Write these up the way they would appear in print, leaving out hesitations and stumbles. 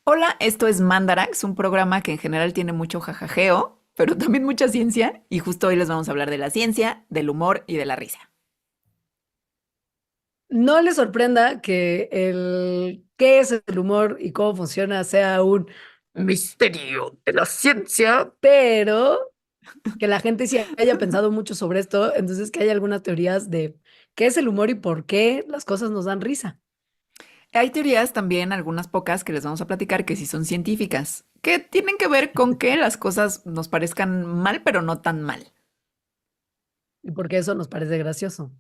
Hola, esto es Mandarax, un programa que en general tiene mucho jajajeo, pero también mucha ciencia, y justo hoy les vamos a hablar de la ciencia, del humor y de la risa. No le sorprenda que el qué es el humor y cómo funciona sea un misterio de la ciencia, pero que la gente sí haya pensado mucho sobre esto, entonces que hay algunas teorías de qué es el humor y por qué las cosas nos dan risa. Hay teorías también, algunas pocas, que les vamos a platicar que sí son científicas, que tienen que ver con que las cosas nos parezcan mal, pero no tan mal. Y por qué eso nos parece gracioso.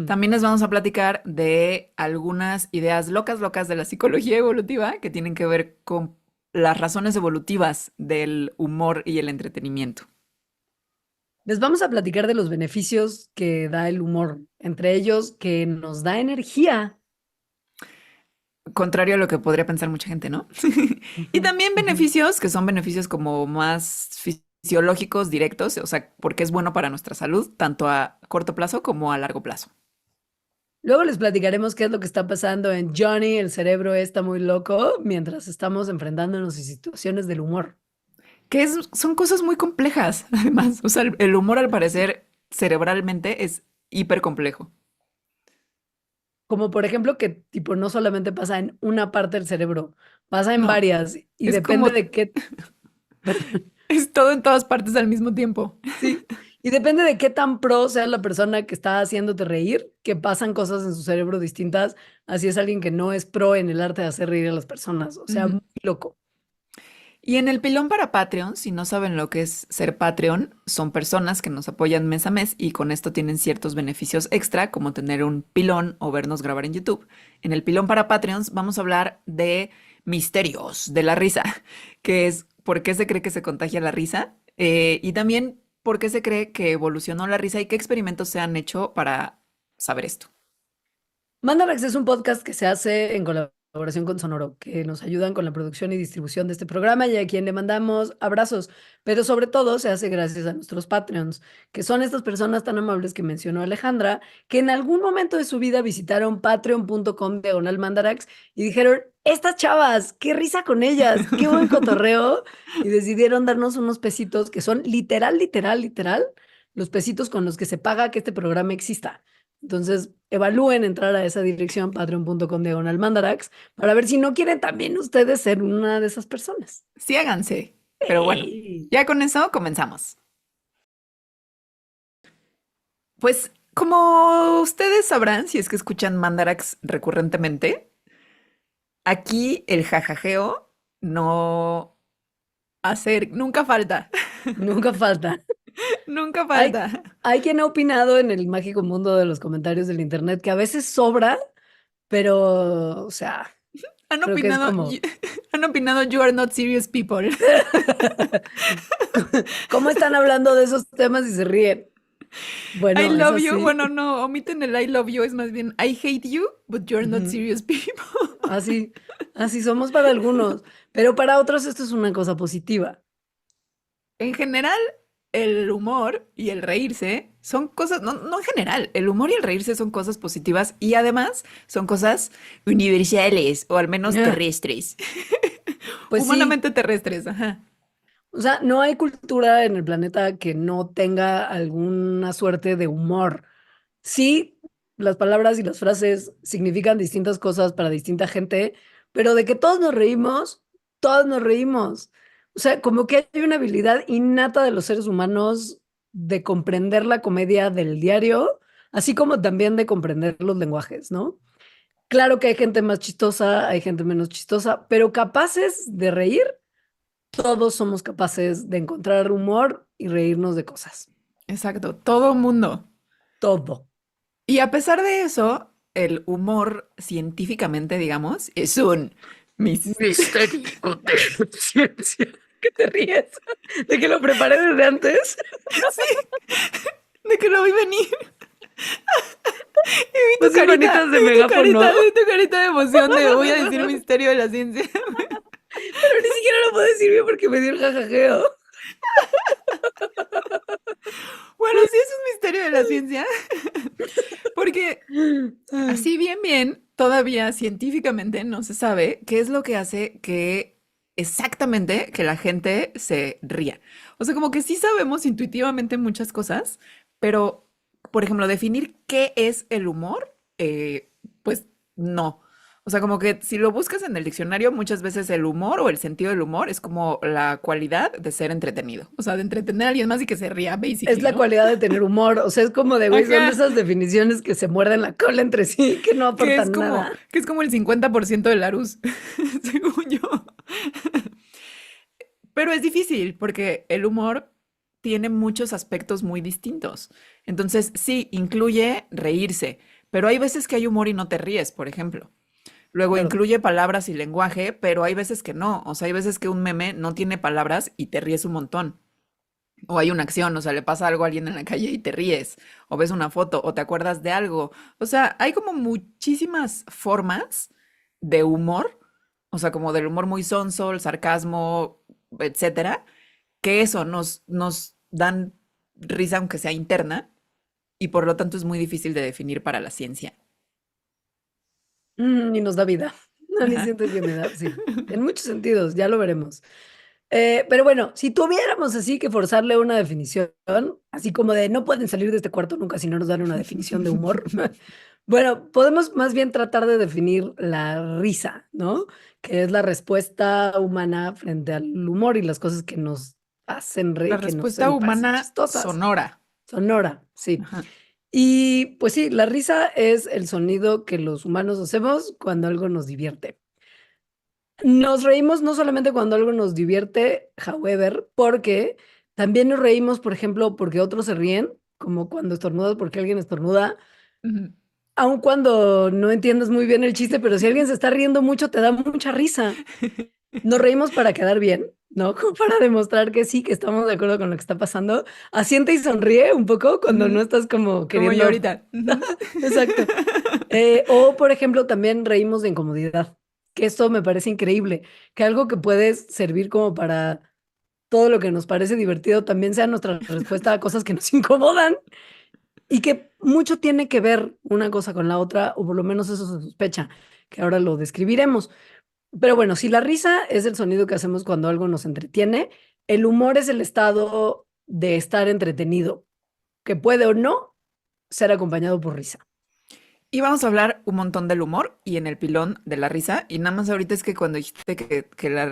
También les vamos a platicar de algunas ideas locas, locas de la psicología evolutiva que tienen que ver con las razones evolutivas del humor y el entretenimiento. Les vamos a platicar de los beneficios que da el humor, entre ellos que nos da energía. Contrario a lo que podría pensar mucha gente, ¿no? Y Ujú, también ujú. beneficios que son beneficios como más fisiológicos directos, o sea, porque es bueno para nuestra salud, tanto a corto plazo como a largo plazo. Luego les platicaremos qué es lo que está pasando en Johnny, el cerebro está muy loco, mientras estamos enfrentándonos a situaciones del humor. Son cosas muy complejas, además. O sea, el humor al parecer cerebralmente es hiper complejo. Como por ejemplo que tipo no solamente pasa en una parte del cerebro, pasa en No, varias y es depende como, de qué, perdón, es todo en todas partes al mismo tiempo. sí, y depende de qué tan pro sea la persona que está haciéndote reír, que pasan cosas en su cerebro distintas, así es alguien que no es pro en el arte de hacer reír a las personas, o sea, Ujú. muy loco. Y en el pilón para Patreon, si no saben lo que es ser Patreon, son personas que nos apoyan mes a mes y con esto tienen ciertos beneficios extra, como tener un pilón o vernos grabar en YouTube. En el pilón para Patreons vamos a hablar de misterios de la risa, que es por qué se cree que se contagia la risa y también por qué se cree que evolucionó la risa y qué experimentos se han hecho para saber esto. Mandarax es un podcast que se hace en colaboración con Sonoro, que nos ayudan con la producción y distribución de este programa y a quien le mandamos abrazos, pero sobre todo se hace gracias a nuestros Patreons, que son estas personas tan amables que mencionó Alejandra, que en algún momento de su vida visitaron patreon.com/Mandarax y dijeron, estas chavas, qué risa con ellas, qué buen cotorreo, y decidieron darnos unos pesitos que son literal, literal, literal, los pesitos con los que se paga que este programa exista. Entonces, evalúen entrar a esa dirección, patreon.com/Mandarax, para ver si no quieren también ustedes ser una de esas personas. Sí, háganse. Pero bueno, ¡Ey! ya con eso comenzamos. Pues como ustedes sabrán, si es que escuchan Mandarax recurrentemente, aquí el jajajeo no hacer, nunca falta, Nunca falta. nunca Hay, falta. hay quien ha opinado en el mágico mundo de los comentarios del internet que a veces sobra, pero, o sea, Han creo que es opinado, como, han opinado You are not serious people. ¿cómo están hablando de esos temas y se ríen? I Bueno, es love you. así. Bueno, no, omiten el I love you, es más bien I hate you, but you're not Ujú. serious people. Así, así somos para algunos, pero para otros esto es una cosa positiva. En general, el humor y el reírse son cosas, no en general, el humor y el reírse son cosas positivas y además son cosas universales o al menos Ah, terrestres, pues sí, humanamente terrestres, ajá. o sea, no hay cultura en el planeta que no tenga alguna suerte de humor. Sí, las palabras y las frases significan distintas cosas para distinta gente, pero de que todos nos reímos. O sea, como que hay una habilidad innata de los seres humanos de comprender la comedia del diario, así como también de comprender los lenguajes, ¿no? Claro que hay gente más chistosa, hay gente menos chistosa, pero capaces de reír, todos somos capaces de encontrar humor y reírnos de cosas. Exacto, todo mundo. Todo. Y a pesar de eso, el humor científicamente, digamos, es un misterio de la ciencia. ¿Qué te ríes? ¿De que lo preparé desde antes? Sí, de que lo vi venir. Y Puse manitas de megáfono, vi tu carita de emoción de voy a decir misterio de la ciencia. pero ni siquiera lo puedo decir bien porque me dio el jajajeo. Bueno, sí es un misterio de la ciencia, porque Ay, así bien, bien, todavía científicamente no se sabe qué es lo que hace que exactamente que la gente se ría. O sea, como que sí sabemos intuitivamente muchas cosas, pero, por ejemplo, definir qué es el humor, pues no. O sea, como que si lo buscas en el diccionario, muchas veces el humor o el sentido del humor es como la cualidad de ser entretenido. O sea, de entretener a alguien más y que se ría, Es basically, la ¿no? cualidad de tener humor, o sea, es como de, güey, son de Ajá. esas definiciones que se muerden la cola entre sí, que no aportan nada. Que es como el 50% de Larus, según yo. Pero es difícil porque el humor tiene muchos aspectos muy distintos. Entonces, sí, incluye reírse, pero hay veces que hay humor y no te ríes, por ejemplo. Luego Claro. incluye palabras y lenguaje, pero hay veces que no. O sea, hay veces que un meme no tiene palabras y te ríes un montón. O hay una acción, o sea, le pasa algo a alguien en la calle y te ríes. O ves una foto, o te acuerdas de algo. O sea, hay como muchísimas formas de humor, o sea, como del humor muy sonso, el sarcasmo, etcétera, que eso nos dan risa aunque sea interna, y por lo tanto es muy difícil de definir para la ciencia. Y nos da vida. A mí Ajá. siento que me da, sí, en muchos sentidos, ya lo veremos. Pero bueno, si tuviéramos así que forzarle una definición, así como de no pueden salir de este cuarto nunca si no nos dan una definición de humor. Bueno, podemos más bien tratar de definir la risa, ¿no? Que es la respuesta humana frente al humor y las cosas que nos hacen La reír, que respuesta nos parecen humana chistosas. sonora. Sonora, sí. Ajá. Y pues sí, la risa es el sonido que los humanos hacemos cuando algo nos divierte. Nos reímos no solamente cuando algo nos divierte, however, porque también nos reímos, por ejemplo, porque otros se ríen, como cuando estornudas porque alguien estornuda, Ujú. aun cuando no entiendas muy bien el chiste, pero si alguien se está riendo mucho, te da mucha risa. Nos reímos para quedar bien, ¿no? Como para demostrar que sí, que estamos de acuerdo con lo que está pasando. Asiente y sonríe un poco cuando no Ujú. estás como Como yo queriendo. ahorita. Ujú. Exacto. O, por ejemplo, también reímos de incomodidad, que esto me parece increíble, que algo que puede servir como para todo lo que nos parece divertido también sea nuestra respuesta a cosas que nos incomodan y que mucho tiene que ver una cosa con la otra, o por lo menos eso se sospecha, que ahora lo describiremos. Pero bueno, si la risa es el sonido que hacemos cuando algo nos entretiene, el humor es el estado de estar entretenido, que puede o no ser acompañado por risa. Y vamos a hablar un montón del humor y en el pilón de la risa. Y nada más ahorita es que cuando dijiste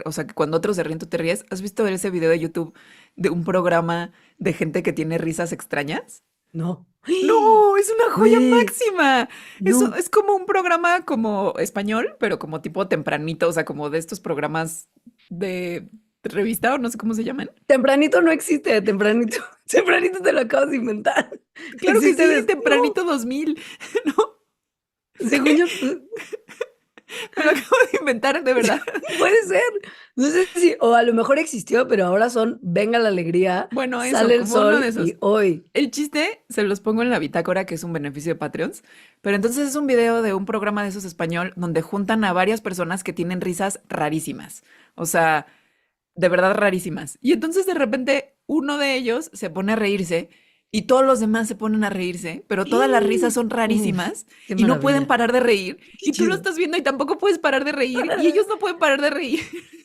o sea, que cuando otros se ríen tú te ríes, ¿has visto ese video de YouTube de un programa de gente que tiene risas extrañas? No. No, es una joya Güey, máxima. Eso no. es como un programa como español, pero como tipo tempranito, o sea, como de estos programas de revista o no sé cómo se llaman. Tempranito no existe, tempranito. Tempranito te lo acabas de inventar. Claro que Existe sí, no, tempranito 2000, ¿no? según yo, Me lo acabo de inventar, de verdad. puede ser. No sé si, o a lo mejor existió, pero ahora son Venga la alegría, Bueno, sale eso, el como uno de sol y esos. hoy. El chiste se los pongo en la bitácora, que es un beneficio de Patreons, pero entonces es un video de un programa de esos español donde juntan a varias personas que tienen risas rarísimas, o sea, de verdad rarísimas. Y entonces de repente uno de ellos se pone a reírse y todos los demás se ponen a reírse, pero todas las risas son Uf, rarísimas qué y no pueden maravilla. parar de reír Qué y tú lo chido. estás viendo y tampoco puedes parar de reír y ellos no pueden parar de reír.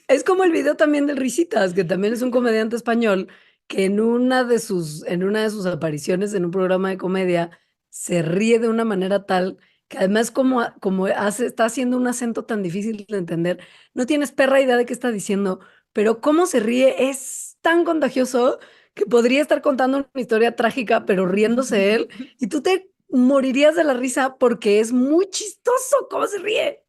Es como el video también del Risitas, que también es un comediante español que en una de sus apariciones en un programa de comedia se ríe de una manera tal que además como está haciendo un acento tan difícil de entender, no tienes perra idea de qué está diciendo, pero cómo se ríe es tan contagioso que podría estar contando una historia trágica, pero riéndose él, y tú te morirías de la risa porque es muy chistoso cómo se ríe.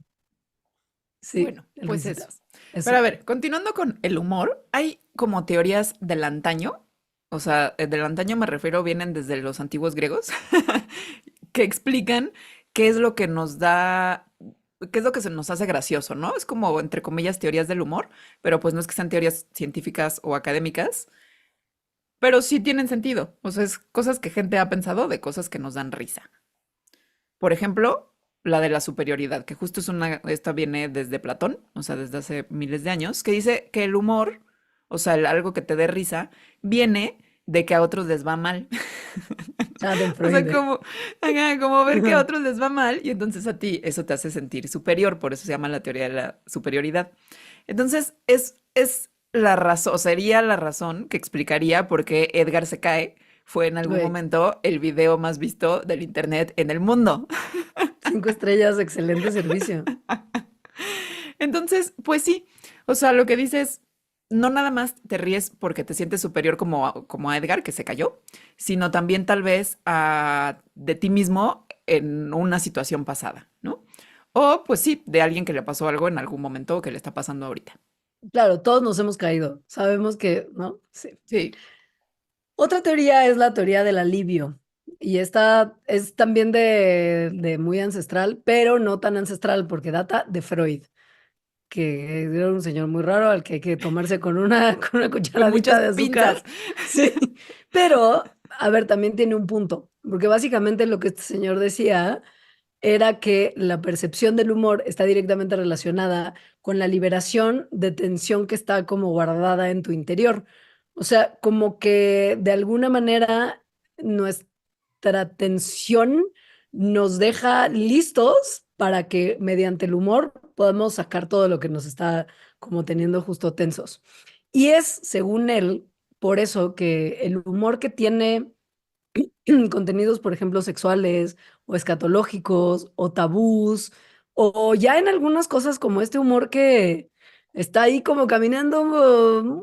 Sí, Bueno, el pues eso. Risitas. Pero a Eso. ver, continuando con el humor, hay como teorías del antaño, o sea, del antaño me refiero, vienen desde los antiguos griegos, que explican qué es lo que nos da, qué es lo que se nos hace gracioso, ¿no? Es como, entre comillas, teorías del humor, pero pues no es que sean teorías científicas o académicas, pero sí tienen sentido. O sea, es cosas que gente ha pensado de cosas que nos dan risa. Por ejemplo, la de la superioridad, que justo esta viene desde Platón, o sea, desde hace miles de años, que dice que el humor, o sea, algo que te dé risa, viene de que a otros les va mal. O sea, Schadenfreude. como ver que a otros les va mal y entonces a ti eso te hace sentir superior, por eso se llama la teoría de la superioridad. Entonces, es la razón, o sería la razón que explicaría por qué Edgar se cae fue en algún Güey, momento el video más visto del internet en el mundo. 5 estrellas, excelente servicio. Entonces, pues sí, o sea, lo que dices, no nada más te ríes porque te sientes superior como a Edgar, que se cayó, sino también tal vez de ti mismo en una situación pasada, ¿no? O pues sí, de alguien que le pasó algo en algún momento o que le está pasando ahorita. Claro, todos nos hemos caído. Sabemos que, ¿no? Sí. Sí. Otra teoría es la teoría del alivio. Y esta es también de muy ancestral, pero no tan ancestral porque data de Freud, que era un señor muy raro al que hay que tomarse con una, con una Con cucharadita muchas de pinzas. azúcar. Sí, pero, a ver, también tiene un punto, porque básicamente lo que este señor decía era que la percepción del humor está directamente relacionada con la liberación de tensión que está como guardada en tu interior. O sea, como que de alguna manera nuestra tensión nos deja listos para que mediante el humor podamos sacar todo lo que nos está como teniendo justo tensos. Y es, según él, por eso que el humor que tiene contenidos, por ejemplo, sexuales o escatológicos o tabús, o ya en algunas cosas como este humor que está ahí como caminando muy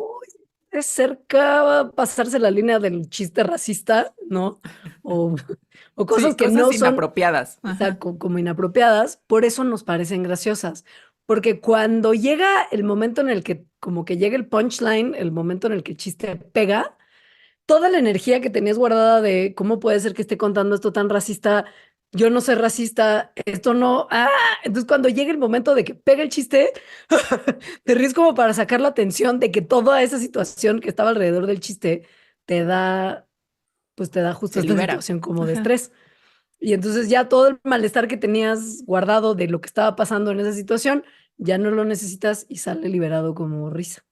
de cerca a pasarse la línea del chiste racista, ¿no? O, o cosas Sí, que cosas no son inapropiadas. Ajá. como inapropiadas, por eso nos parecen graciosas. Porque cuando llega el momento en el que, como que llega el punchline, el momento en el que el chiste pega, toda la energía que tenías guardada de cómo puede ser que esté contando esto tan racista, yo no soy racista, esto no, entonces cuando llega el momento de que pega el chiste, te ríes como para sacar la atención de que toda esa situación que estaba alrededor del chiste te da, pues te da justo Se esta libera. situación como de Ajá. estrés. Y entonces ya todo el malestar que tenías guardado de lo que estaba pasando en esa situación, ya no lo necesitas y sale liberado como risa.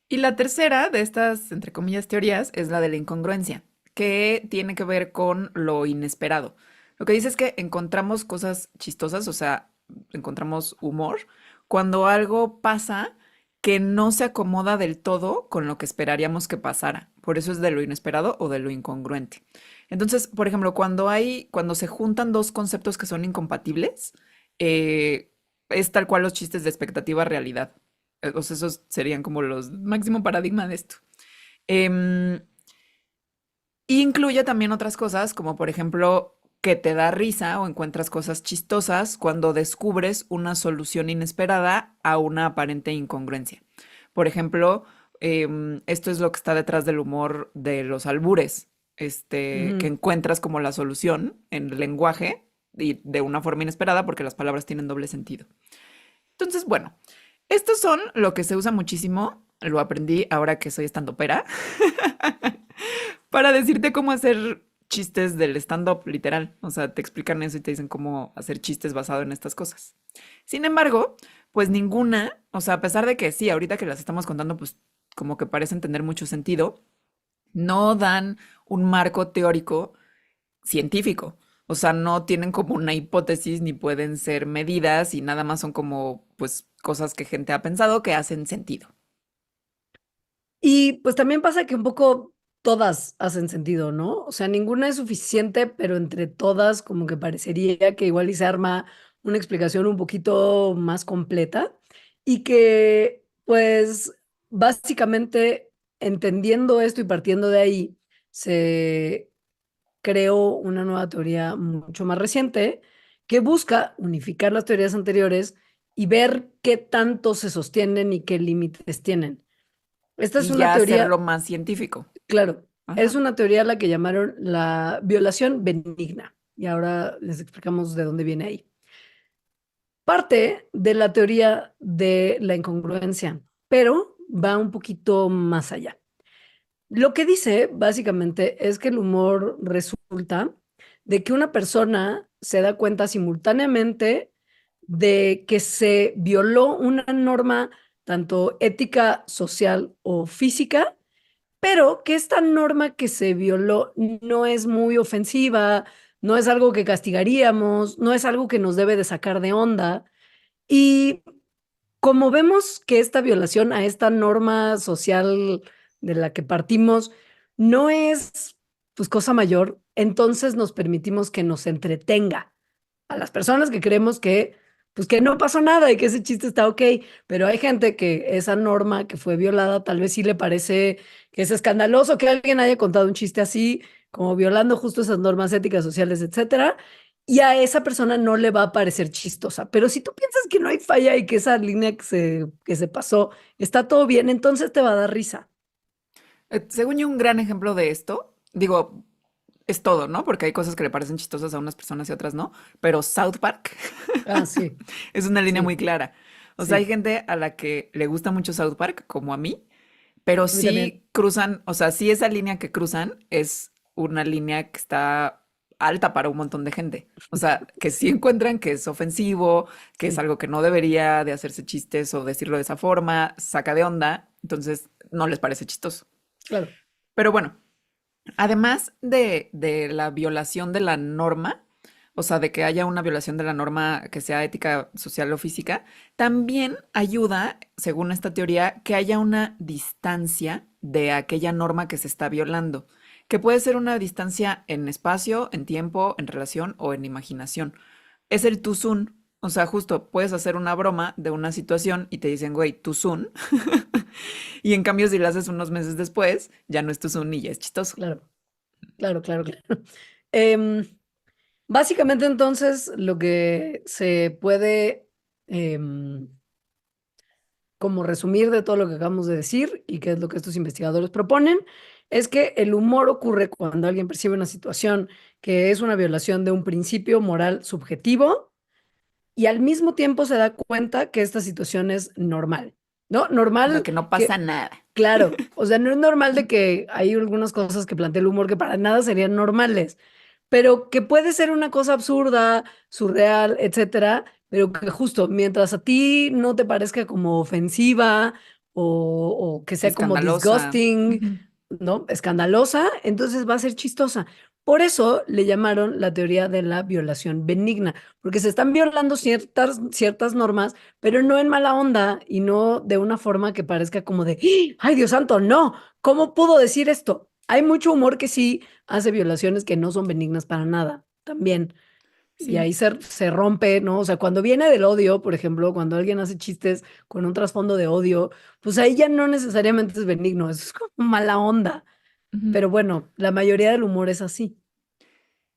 Y la tercera de estas, entre comillas, teorías es la de la incongruencia, que tiene que ver con lo inesperado. Lo que dice es que encontramos cosas chistosas, o sea, encontramos humor, cuando algo pasa que no se acomoda del todo con lo que esperaríamos que pasara. Por eso es de lo inesperado o de lo incongruente. Entonces, por ejemplo, cuando se juntan dos conceptos que son incompatibles, eh, es tal cual los chistes de expectativa realidad. O sea, esos serían como los máximo paradigma de esto. Em, Incluye también otras cosas, como por ejemplo que te da risa o encuentras cosas chistosas cuando descubres una solución inesperada a una aparente incongruencia. Por ejemplo, esto es lo que está detrás del humor de los albures, que Ujú. encuentras como la solución en el lenguaje y de una forma inesperada porque las palabras tienen doble sentido. Entonces, bueno, estos son lo que se usa muchísimo, lo aprendí ahora que soy estandopera, para decirte cómo hacer chistes del stand-up, literal. O sea, te explican eso y te dicen cómo hacer chistes basado en estas cosas. Sin embargo, pues ninguna, o sea, a pesar de que sí, ahorita que las estamos contando, pues como que parecen tener mucho sentido, no dan un marco teórico científico. O sea, no tienen como una hipótesis ni pueden ser medidas y nada más son como, pues, cosas que gente ha pensado que hacen sentido. Y pues también pasa que un poco todas hacen sentido, ¿no? O sea, ninguna es suficiente, pero entre todas como que parecería que igual y se arma una explicación un poquito más completa y que pues básicamente entendiendo esto y partiendo de ahí se creó una nueva teoría mucho más reciente que busca unificar las teorías anteriores y ver qué tanto se sostienen y qué límites tienen. Esta es Y una ya teoría, hacerlo más científico. claro, es Ajá. una teoría a la que llamaron la violación benigna. Y ahora les explicamos de dónde viene ahí. Parte de la teoría de la incongruencia, pero va un poquito más allá. Lo que dice básicamente es que el humor resulta de que una persona se da cuenta simultáneamente de que se violó una norma tanto ética, social o física pero que esta norma que se violó no es muy ofensiva, no es algo que castigaríamos, no es algo que nos debe de sacar de onda. Y como vemos que esta violación a esta norma social de la que partimos no es pues cosa mayor, entonces nos permitimos que nos entretenga a las personas que creemos que pues que no pasó nada y que ese chiste está ok, pero hay gente que esa norma que fue violada tal vez sí le parece que es escandaloso que alguien haya contado un chiste así, como violando justo esas normas éticas, sociales, etcétera, y a esa persona no le va a parecer chistosa. Pero si tú piensas que no hay falla y que esa línea que se pasó está todo bien, entonces te va a dar risa. Según yo, un gran ejemplo de esto, digo, es todo, ¿no? Porque hay cosas que le parecen chistosas a unas personas y otras no, pero South Park Ah, sí, es una línea sí, muy clara. O sea, hay sí. gente a la que le gusta mucho South Park, como a mí, pero A mí también. sí cruzan, o sea, sí esa línea que cruzan es una línea que está alta para un montón de gente. O sea, que sí encuentran que es ofensivo, que es Sí, algo que no debería de hacerse chistes o decirlo de esa forma, saca de onda, entonces no les parece chistoso. claro. Pero bueno, además de la violación de la norma, o sea, de que haya una violación de la norma que sea ética, social o física, también ayuda, según esta teoría, que haya una distancia de aquella norma que se está violando, que puede ser una distancia en espacio, en tiempo, en relación o en imaginación. Es el tuzún. O sea, justo puedes hacer una broma de una situación y te dicen, güey, tuzún. Y en cambio, si la haces unos meses después, ya no es tuzún y ya es chistoso. Claro, claro, claro, claro. Em, Básicamente, entonces, lo que se puede como resumir de todo lo que acabamos de decir y que es lo que estos investigadores proponen, es que el humor ocurre cuando alguien percibe una situación que es una violación de un principio moral subjetivo y al mismo tiempo se da cuenta que esta situación es normal, ¿no? O sea, Normal que no pasa que, nada. claro, o sea, no es normal de que hay algunas cosas que plantea el humor que para nada serían normales, pero que puede ser una cosa absurda, surreal, etcétera, pero que justo mientras a ti no te parezca como ofensiva o que sea como Escandalosa. disgusting, Ujú. ¿no? Escandalosa, entonces va a ser chistosa. Por eso le llamaron la teoría de la violación benigna, porque se están violando ciertas normas, pero no en mala onda y no de una forma que parezca como de, ¡ay, Dios santo, no! ¿Cómo pudo decir esto? Hay mucho humor que sí hace violaciones que no son benignas para nada, también. Y Sí. ahí se rompe, ¿no? O sea, cuando viene del odio, por ejemplo, cuando alguien hace chistes con un trasfondo de odio, pues ahí ya no necesariamente es benigno, eso es como mala onda. Ujú. Pero bueno, la mayoría del humor es así.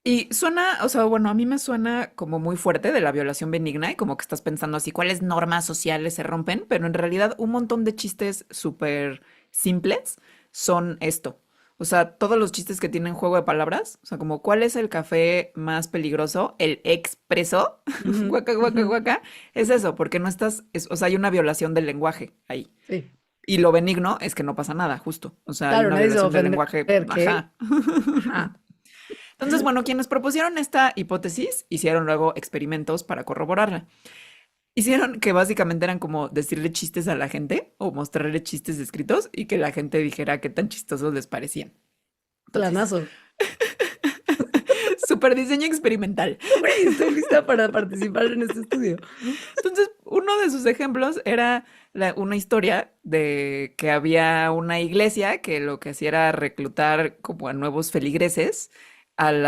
Y suena, o sea, bueno, a mí me suena como muy fuerte de la violación benigna y como que estás pensando así, ¿cuáles normas sociales se rompen? Pero en realidad un montón de chistes súper simples son esto. O sea, todos los chistes que tienen juego de palabras, o sea, como ¿cuál es el café más peligroso? El expreso, Ujú, guaca, guaca, ujú. guaca, es eso, porque no estás, o sea, hay una violación del lenguaje ahí. Sí, Y lo benigno es que no pasa nada, justo. O sea, hay claro, una nadie se va a violación del ofender, lenguaje, ¿qué? ajá. Ajá, Entonces, bueno, quienes propusieron esta hipótesis hicieron luego experimentos para corroborarla. Hicieron que básicamente eran como decirle chistes a la gente o mostrarle chistes escritos y que la gente dijera qué tan chistosos les parecían. Entonces, planazo. super diseño experimental. Güey, estoy lista para participar en este estudio. Entonces, uno de sus ejemplos era una historia de que había una iglesia que lo que hacía era reclutar como a nuevos feligreses al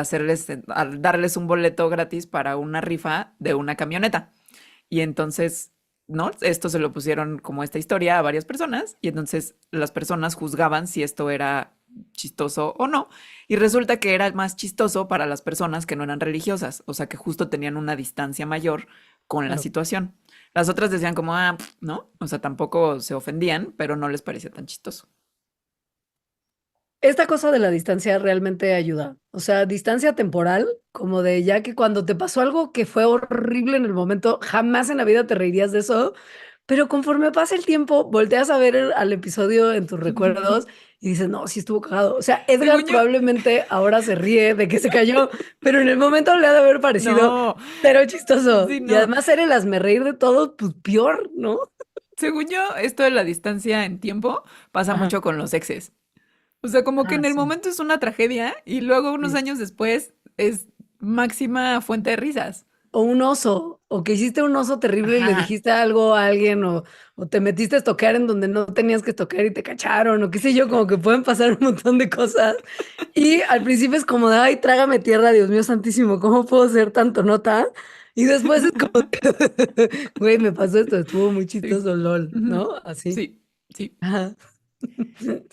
darles un boleto gratis para una rifa de una camioneta. Y entonces, ¿no? Esto se lo pusieron como esta historia a varias personas y entonces las personas juzgaban si esto era chistoso o no. Y resulta que era más chistoso para las personas que no eran religiosas, o sea, que justo tenían una distancia mayor con la Claro. situación. Las otras decían como, ah, ¿no? O sea, tampoco se ofendían, pero no les parecía tan chistoso. Esta cosa de la distancia realmente ayuda. O sea, distancia temporal, como de ya que cuando te pasó algo que fue horrible en el momento, jamás en la vida te reirías de eso, pero conforme pasa el tiempo, volteas a ver al episodio en tus recuerdos y dices, no, sí estuvo cagado. O sea, Edgar Según yo, probablemente ahora se ríe de que se cayó, pero en el momento le ha de haber parecido no, pero chistoso. sí, Y no. además ser el reír de todo, pues peor, ¿no? Según yo, esto de la distancia en tiempo pasa Ajá. mucho con los exes. O sea, como que Ah, en el sí. momento es una tragedia y luego unos Sí. años después es máxima fuente de risas. O un oso, o que hiciste un oso terrible y le Ajá. dijiste algo a alguien, o te metiste a estoquear en donde no tenías que estoquear y te cacharon, o qué sé yo, como que pueden pasar un montón de cosas. Y al principio es como de, ay, trágame tierra, Dios mío santísimo, ¿cómo puedo ser tanto nota? Y después es como, güey, me pasó esto, estuvo muy Sí. chistoso, lol, Ujú. ¿no? Así. Sí, sí. Ajá.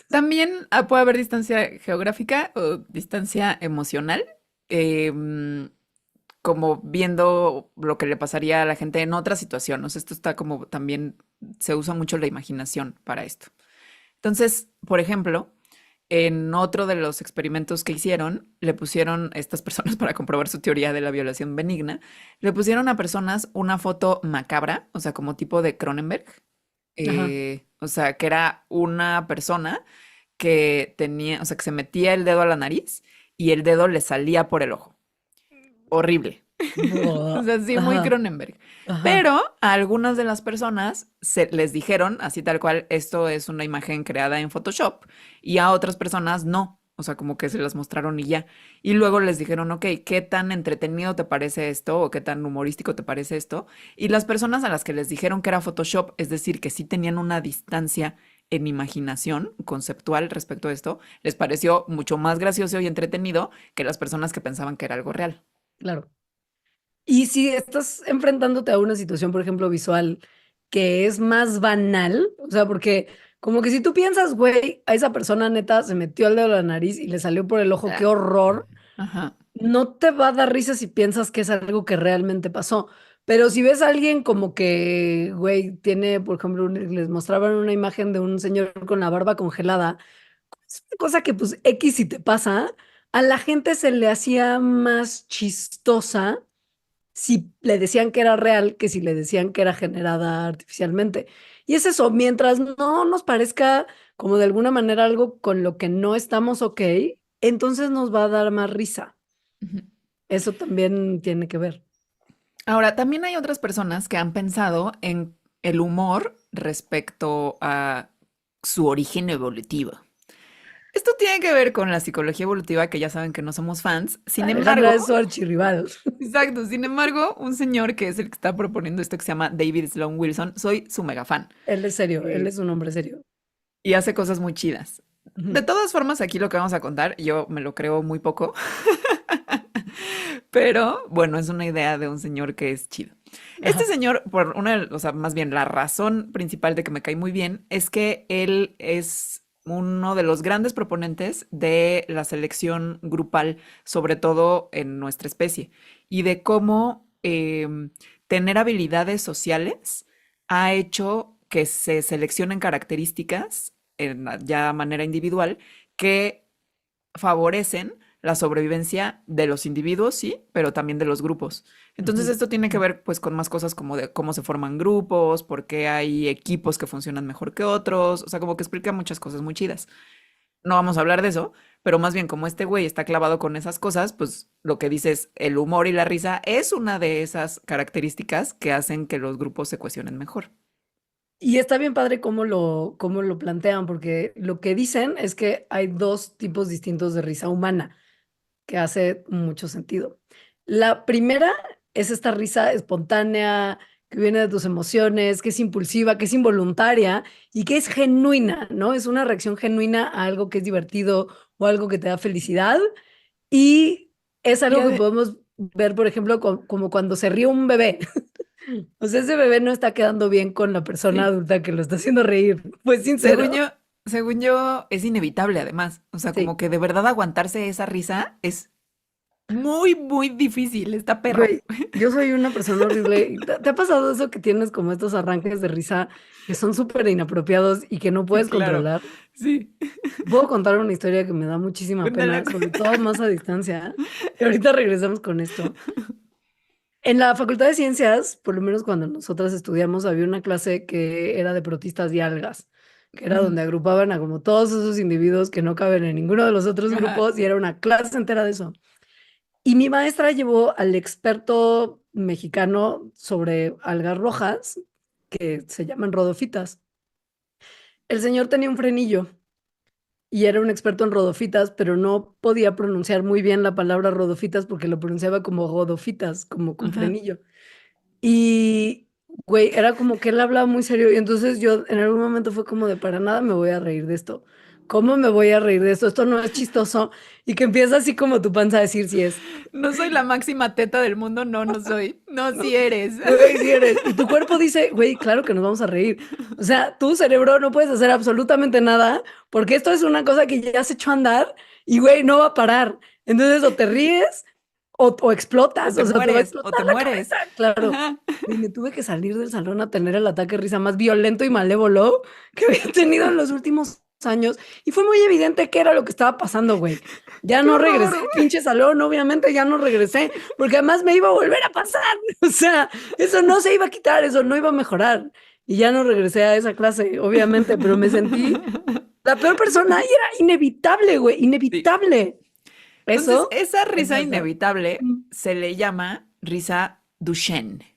También puede haber distancia geográfica o distancia emocional, em, como viendo lo que le pasaría a la gente en otra situación. O sea, esto está como también se usa mucho la imaginación para esto. Entonces, por ejemplo, en otro de los experimentos que hicieron, le pusieron a estas personas para comprobar su teoría de la violación benigna, le pusieron a personas una foto macabra, o sea, como tipo de Cronenberg, Ajá. o sea, que era una persona que tenía, o sea, que se metía el dedo a la nariz y el dedo le salía por el ojo. Horrible. O Buah. sea, sí, muy Ajá. Cronenberg. Ajá. Pero a algunas de las personas se les dijeron, así tal cual, esto es una imagen creada en Photoshop, y a otras personas no. O sea, como que se las mostraron y ya. Y luego les dijeron, ok, ¿qué tan entretenido te parece esto? ¿O qué tan humorístico te parece esto? Y las personas a las que les dijeron que era Photoshop, es decir, que sí tenían una distancia en imaginación conceptual respecto a esto, les pareció mucho más gracioso y entretenido que las personas que pensaban que era algo real. Claro. Y si estás enfrentándote a una situación, por ejemplo, visual, que es más banal, o sea, porque como que si tú piensas, güey, a esa persona neta se metió el dedo a la nariz y le salió por el ojo, qué Ah, horror, ajá. no te va a dar risa si piensas que es algo que realmente pasó. Pero si ves a alguien como que, güey, tiene, por ejemplo, les mostraban una imagen de un señor con la barba congelada, es una cosa que pues X si te pasa, a la gente se le hacía más chistosa si le decían que era real que si le decían que era generada artificialmente. Y es eso, mientras no nos parezca como de alguna manera algo con lo que no estamos ok, entonces nos va a dar más risa. Ujú. Eso también tiene que ver. Ahora, también hay otras personas que han pensado en el humor respecto a su origen evolutivo. Esto tiene que ver con la psicología evolutiva, que ya saben que no somos fans. Sin Alejandra embargo, es su archirrival. exacto, sin embargo, un señor que es el que está proponiendo esto que se llama David Sloan Wilson, soy su mega fan. Él es serio, él Eh, es un hombre serio. y hace cosas muy chidas. De Ujú. todas formas, aquí lo que vamos a contar, yo me lo creo muy poco, pero bueno, es una idea de un señor que es chido. Este Ajá. señor, por una, o sea, más bien la razón principal de que me cae muy bien es que él es uno de los grandes proponentes de la selección grupal, sobre todo en nuestra especie, y de cómo tener habilidades sociales ha hecho que se seleccionen características en ya manera individual que favorecen la sobrevivencia de los individuos, sí, pero también de los grupos. Entonces Ujú. esto tiene que ver pues con más cosas como de cómo se forman grupos, por qué hay equipos que funcionan mejor que otros, o sea, como que explica muchas cosas muy chidas. No vamos a hablar de eso, pero más bien como este güey está clavado con esas cosas, pues lo que dice es el humor y la risa es una de esas características que hacen que los grupos se cohesionen mejor. Y está bien padre cómo lo plantean, porque lo que dicen es que hay dos tipos distintos de risa humana, que hace mucho sentido. La primera es esta risa espontánea que viene de tus emociones, que es impulsiva, que es involuntaria y que es genuina, ¿no? Es una reacción genuina a algo que es divertido o algo que te da felicidad y es Y algo que ade- podemos ver, por ejemplo, como cuando se ríe un bebé. O sea, ese bebé no está quedando bien con la persona sí, adulta que lo está haciendo reír. Pues según sincero. yo, según yo es inevitable además, o sea, como Sí. que de verdad aguantarse esa risa es muy, muy difícil, está perro. Güey, yo soy una persona horrible. ¿Te ha pasado eso que tienes como estos arranques de risa que son súper inapropiados y que no Sí, puedes claro. controlar? Sí. Puedo contar una historia que me da muchísima Cuéntala. pena, sobre todo más a distancia. Y ahorita regresamos con esto. En la Facultad de Ciencias, por lo menos cuando nosotras estudiamos, había una clase que era de protistas y algas, que era Ujú. donde agrupaban a como todos esos individuos que no caben en ninguno de los otros Ajá. grupos y era una clase entera de eso. Y mi maestra llevó al experto mexicano sobre algas rojas, que se llaman rodofitas. El señor tenía un frenillo y era un experto en rodofitas, pero no podía pronunciar muy bien la palabra rodofitas porque lo pronunciaba como godofitas, como con Ajá. frenillo. Y, güey, era como que él hablaba muy serio y entonces yo en algún momento fue como de para nada me voy a reír de esto. ¿Cómo me voy a reír de esto? Esto no es chistoso. Y que empieza así como tu panza a decir si es. No soy la máxima teta del mundo, no, no soy. No, No, sí eres. güey, si eres. Y tu cuerpo dice, güey, claro que nos vamos a reír. O sea, tu cerebro no puedes hacer absolutamente nada porque esto es una cosa que ya has hecho andar y, güey, no va a parar. Entonces, o te ríes o O explotas, te o sea, te va a mueres, o explotar te la mueres. cabeza. Claro. Ajá. Y me tuve que salir del salón a tener el ataque de risa más violento y malévolo que había tenido en los últimos años. Y fue muy evidente qué era lo que estaba pasando, güey. Ya ¡Qué no regresé al horror! pinche salón, obviamente ya no regresé, porque además me iba a volver a pasar. O sea, eso no se iba a quitar, eso no iba a mejorar. Y ya no regresé a esa clase, obviamente, pero me sentí la peor persona y era inevitable, güey, Sí. inevitable. Entonces, Eso esa es risa verdad. inevitable se le llama risa Duchenne.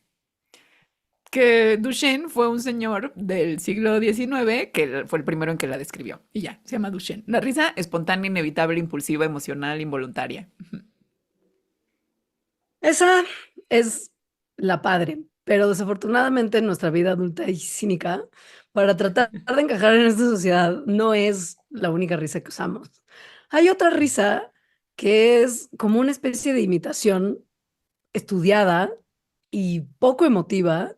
Que Duchenne fue un señor del siglo XIX que fue el primero en que la describió. Y ya, se llama Duchenne. La risa espontánea, inevitable, impulsiva, emocional, involuntaria. Esa es la padre, pero desafortunadamente en nuestra vida adulta y cínica, para tratar de encajar en esta sociedad, no es la única risa que usamos. Hay otra risa que es como una especie de imitación estudiada y poco emotiva,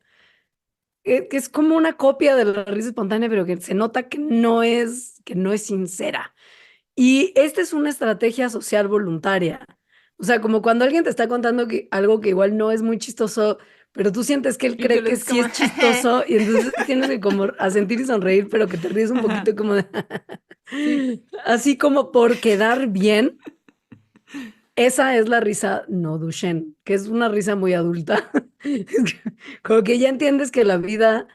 que es como una copia de la risa espontánea, pero que se nota que no es sincera. Y esta es una estrategia social voluntaria. O sea, como cuando alguien te está contando algo que igual no es muy chistoso, pero tú sientes que él Y tú cree le que dices sí como, es chistoso y entonces tienes que como asentir y sonreír, pero que te ríes un ajá, poquito como de sí. así como por quedar bien. Esa es la risa no Duchenne, que es una risa muy adulta. Como que ya entiendes que la vida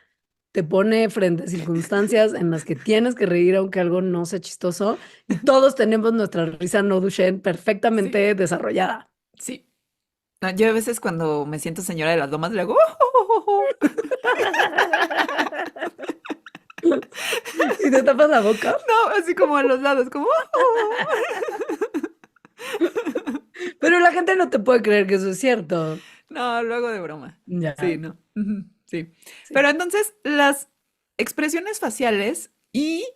te pone frente a circunstancias en las que tienes que reír aunque algo no sea chistoso y todos tenemos nuestra risa no Duchenne Sí, perfectamente desarrollada. sí. No, yo a veces cuando me siento señora de las lomas le hago, "Oh, oh, oh, oh". Y te tapas la boca, No, así como a los lados, como, "Oh, oh". pero la gente no te puede creer que eso es cierto. No, lo hago de broma. Sí, Ya, no. Ujú, sí. sí. Pero entonces las expresiones faciales y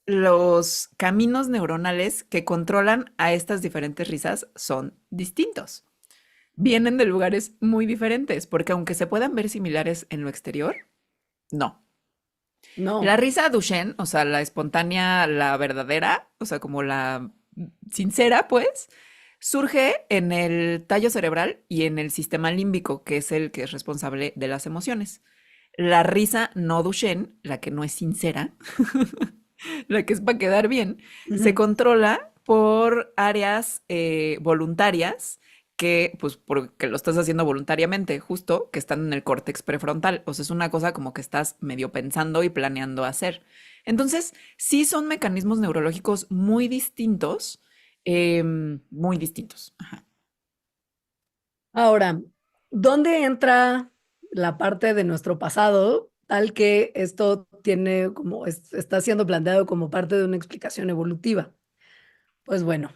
los caminos neuronales que controlan a estas diferentes risas son distintos. Vienen de lugares muy diferentes, porque aunque se puedan ver similares en lo exterior, no. La No. risa Duchenne, o sea, la espontánea, la verdadera, o sea, como la sincera, pues, surge en el tallo cerebral y en el sistema límbico, que es el que es responsable de las emociones. La risa no Duchenne, la que no es sincera, la que es para quedar bien, se Ujú. controla por áreas voluntarias que, pues, porque lo estás haciendo voluntariamente, justo, que están en el córtex prefrontal. O sea, es una cosa como que estás medio pensando y planeando hacer. Entonces, sí son mecanismos neurológicos muy distintos. Ajá. Ahora, ¿dónde entra la parte de nuestro pasado tal que esto tiene como está siendo planteado como parte de una explicación evolutiva? Pues bueno,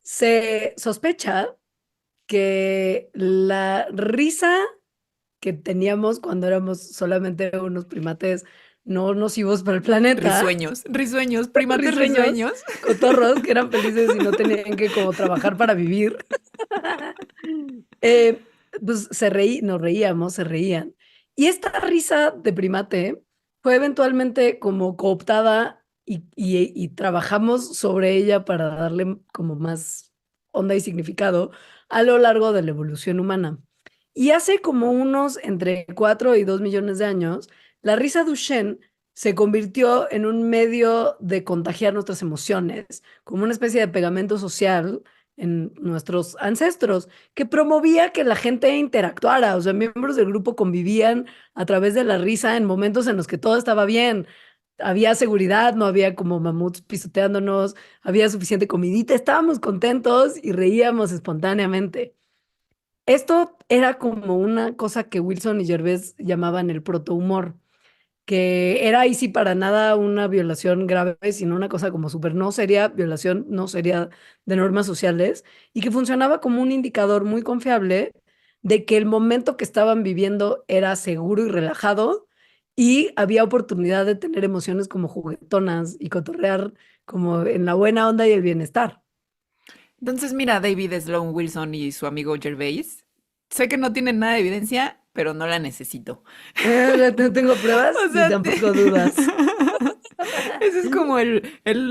se sospecha que la risa que teníamos cuando éramos solamente unos primates no nocivos para el planeta, Risueños, risueños, primates risueños, risueños. cotorros que eran felices y no tenían que como trabajar para vivir. Eh, pues nos reíamos, se reían. Y esta risa de primate fue eventualmente como cooptada y trabajamos sobre ella para darle como más onda y significado a lo largo de la evolución humana. Y hace como unos entre 4 y 2 millones de años, la risa Duchenne se convirtió en un medio de contagiar nuestras emociones, como una especie de pegamento social en nuestros ancestros que promovía que la gente interactuara, o sea, miembros del grupo convivían a través de la risa en momentos en los que todo estaba bien. Había seguridad, no había como mamuts pisoteándonos, había suficiente comidita, estábamos contentos y reíamos espontáneamente. Esto era como una cosa que Wilson y Gervais llamaban el protohumor, que era ahí sí para nada una violación grave, sino una cosa como súper no seria, violación no seria de normas sociales, y que funcionaba como un indicador muy confiable de que el momento que estaban viviendo era seguro y relajado y había oportunidad de tener emociones como juguetonas y cotorrear como en la buena onda y el bienestar. Entonces, mira, David Sloan Wilson y su amigo Gervais. Sé que no tienen nada de evidencia, pero no la necesito. No tengo pruebas O ni sea, tampoco dudas. ese es como el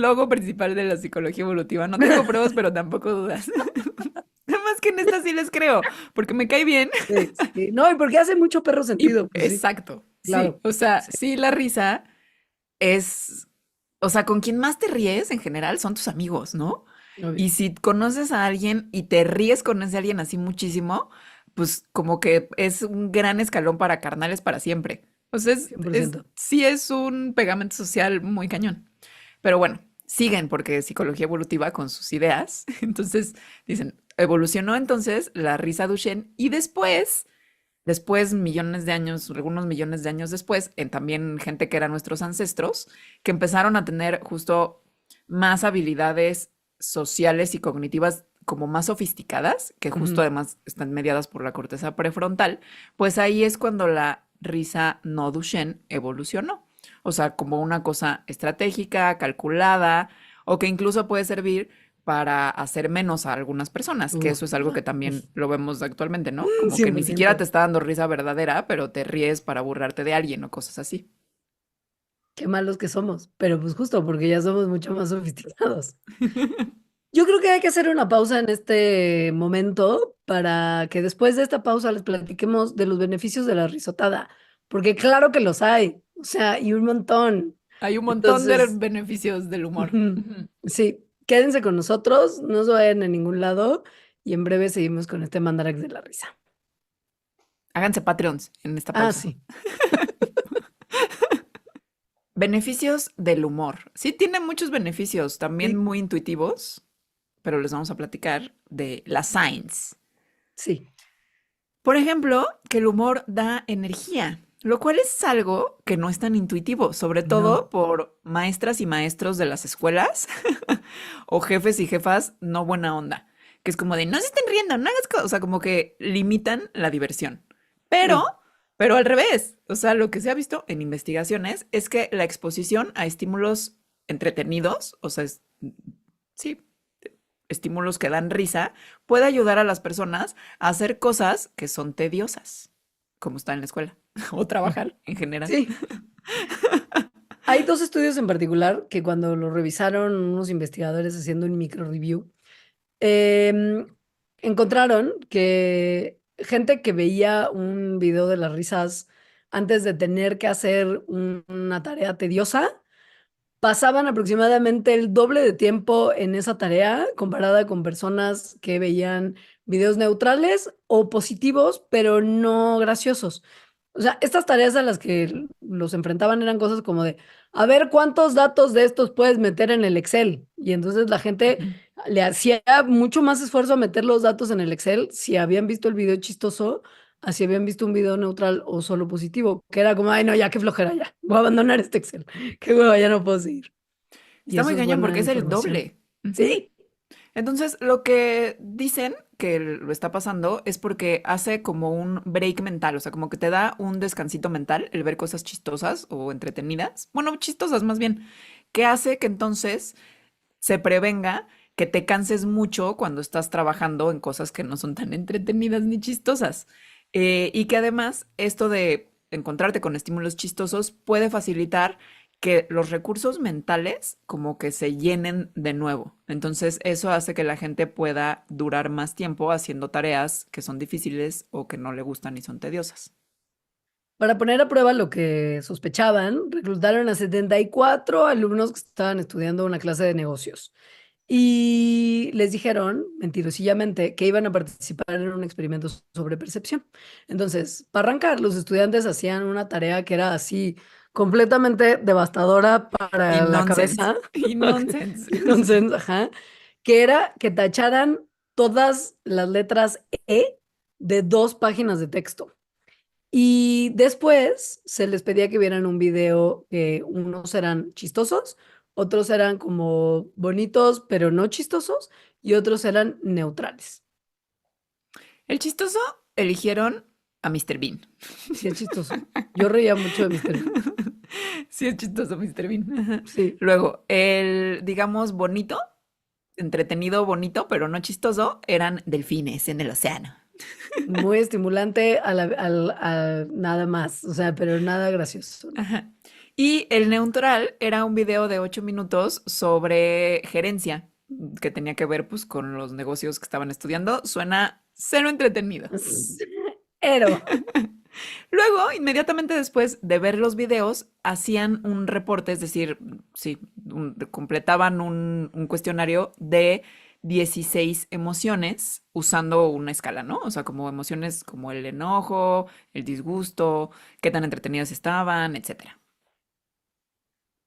logo principal de la psicología evolutiva. No tengo pruebas, pero tampoco dudas. Nada más que en esta sí les creo, porque me cae bien. Sí, sí. No, y porque hace mucho perro Y sentido, pues sí, exacto, sí. claro. O sea, Sí, sí, la risa es, o sea, con quien más te ríes en general son tus amigos, ¿no? obvio, Y si conoces a alguien y te ríes con ese alguien así muchísimo, pues como que es un gran escalón para carnales para siempre. O sea, 100%. sí es un pegamento social muy cañón. Pero bueno, siguen porque psicología evolutiva con sus ideas. Entonces dicen, evolucionó entonces la risa Duchenne y después, millones de años, algunos millones de años después, en también gente que eran nuestros ancestros, que empezaron a tener justo más habilidades sociales y cognitivas como más sofisticadas, que justo Ujú. además están mediadas por la corteza prefrontal, pues ahí es cuando la risa no Duchenne evolucionó. O sea, como una cosa estratégica, calculada, o que incluso puede servir para hacer menos a algunas personas, que Uf, eso es algo que también uf, lo vemos actualmente, ¿no? Como que ni siquiera 100%. te está dando risa verdadera, pero te ríes para burlarte de alguien o cosas así. Qué malos que somos, pero pues justo porque ya somos mucho más sofisticados. Yo creo que hay que hacer una pausa en este momento para que después de esta pausa les platiquemos de los beneficios de la risotada, porque claro que los hay, o sea, y un montón. Hay un montón de Entonces, beneficios del humor. ujú, Ujú. sí, quédense con nosotros, no se vayan a ningún lado y en breve seguimos con este Mandarax de la risa. Háganse Patreons en esta Ah, pausa. sí. Beneficios del humor. Sí, tiene muchos beneficios, también Sí, muy intuitivos, pero les vamos a platicar de la science. sí. Por ejemplo, que el humor da energía, lo cual es algo que no es tan intuitivo, sobre todo No. por maestras y maestros de las escuelas o jefes y jefas no buena onda, que es como de no se estén riendo, no hagas cosas, o sea, como que limitan la diversión. Pero, Mm. pero al revés, o sea, lo que se ha visto en investigaciones es que la exposición a estímulos entretenidos, o sea, sí, estímulos que dan risa, puede ayudar a las personas a hacer cosas que son tediosas, como estar en la escuela o trabajar en general. Sí. Hay dos estudios en particular que cuando lo revisaron unos investigadores haciendo un micro review, em, encontraron que gente que veía un video de las risas antes de tener que hacer una tarea tediosa, pasaban aproximadamente el doble de tiempo en esa tarea comparada con personas que veían videos neutrales o positivos, pero no graciosos. O sea, estas tareas a las que los enfrentaban eran cosas como de, a ver cuántos datos de estos puedes meter en el Excel. Y entonces la gente Ujú. le hacía mucho más esfuerzo a meter los datos en el Excel si habían visto el video chistoso, así habían visto un video neutral o solo positivo, que era como, ay, no, ya qué flojera, ya, voy a abandonar este Excel, qué hueva, ya no puedo seguir. Y Está eso muy es cañón buena porque es el información. doble. Ujú. Sí. Entonces, lo que dicen que lo está pasando es porque hace como un break mental, o sea, como que te da un descansito mental el ver cosas chistosas o entretenidas, bueno, chistosas más bien, que hace que entonces se prevenga que te canses mucho cuando estás trabajando en cosas que no son tan entretenidas ni chistosas. Y que además esto de encontrarte con estímulos chistosos puede facilitar que los recursos mentales como que se llenen de nuevo. Entonces eso hace que la gente pueda durar más tiempo haciendo tareas que son difíciles o que no le gustan y son tediosas. Para poner a prueba lo que sospechaban, reclutaron a 74 alumnos que estaban estudiando una clase de negocios. Y les dijeron, mentirosillamente, que iban a participar en un experimento sobre percepción. Entonces, para arrancar, los estudiantes hacían una tarea que era así completamente devastadora Y para la nonsense, cabeza. y nonsense. Entonces, ajá, que era que tacharan todas las letras E de 2 páginas de texto. Y después se les pedía que vieran un video que unos eran chistosos, otros eran como bonitos, pero no chistosos, y otros eran neutrales. El chistoso eligieron a Mr. Bean. Sí, es chistoso. Yo reía mucho de Mr. Bean. Sí, es chistoso Mr. Bean. Ajá. Sí, Luego, el, digamos, bonito, entretenido, bonito, pero no chistoso, eran delfines en el océano. muy estimulante a nada más, o sea, pero nada gracioso, ¿no? Ajá. Y el neutral era un video de 8 minutos sobre gerencia, que tenía que ver pues con los negocios que estaban estudiando. Suena cero entretenido. Pero, Luego, inmediatamente después de ver los videos, hacían un reporte, es decir, sí, completaban un cuestionario de 16 emociones usando una escala, ¿no? O sea, como emociones como el enojo, el disgusto, qué tan entretenidas estaban, etcétera.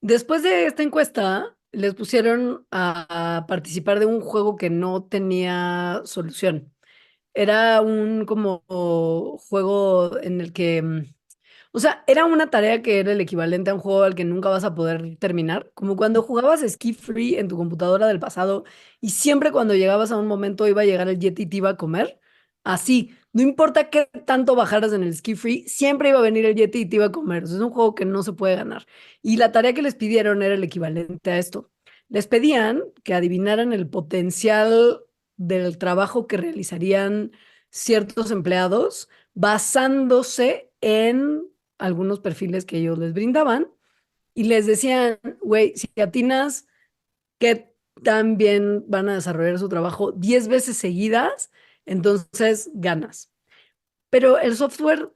después de esta encuesta, les pusieron a participar de un juego que no tenía solución. Era un como juego en el que, o sea, era una tarea que era el equivalente a un juego al que nunca vas a poder terminar, como cuando jugabas Ski Free en tu computadora del pasado y siempre cuando llegabas a un momento iba a llegar el Yeti y te iba a comer. Así, no importa qué tanto bajaras en el Ski Free, siempre iba a venir el Yeti y te iba a comer. O sea, es un juego que no se puede ganar. Y la tarea que les pidieron era el equivalente a esto. Les pedían que adivinaran el potencial del trabajo que realizarían ciertos empleados basándose en algunos perfiles que ellos les brindaban y les decían, güey, si atinas que tan bien van a desarrollar su trabajo 10 veces seguidas, entonces ganas. Pero el software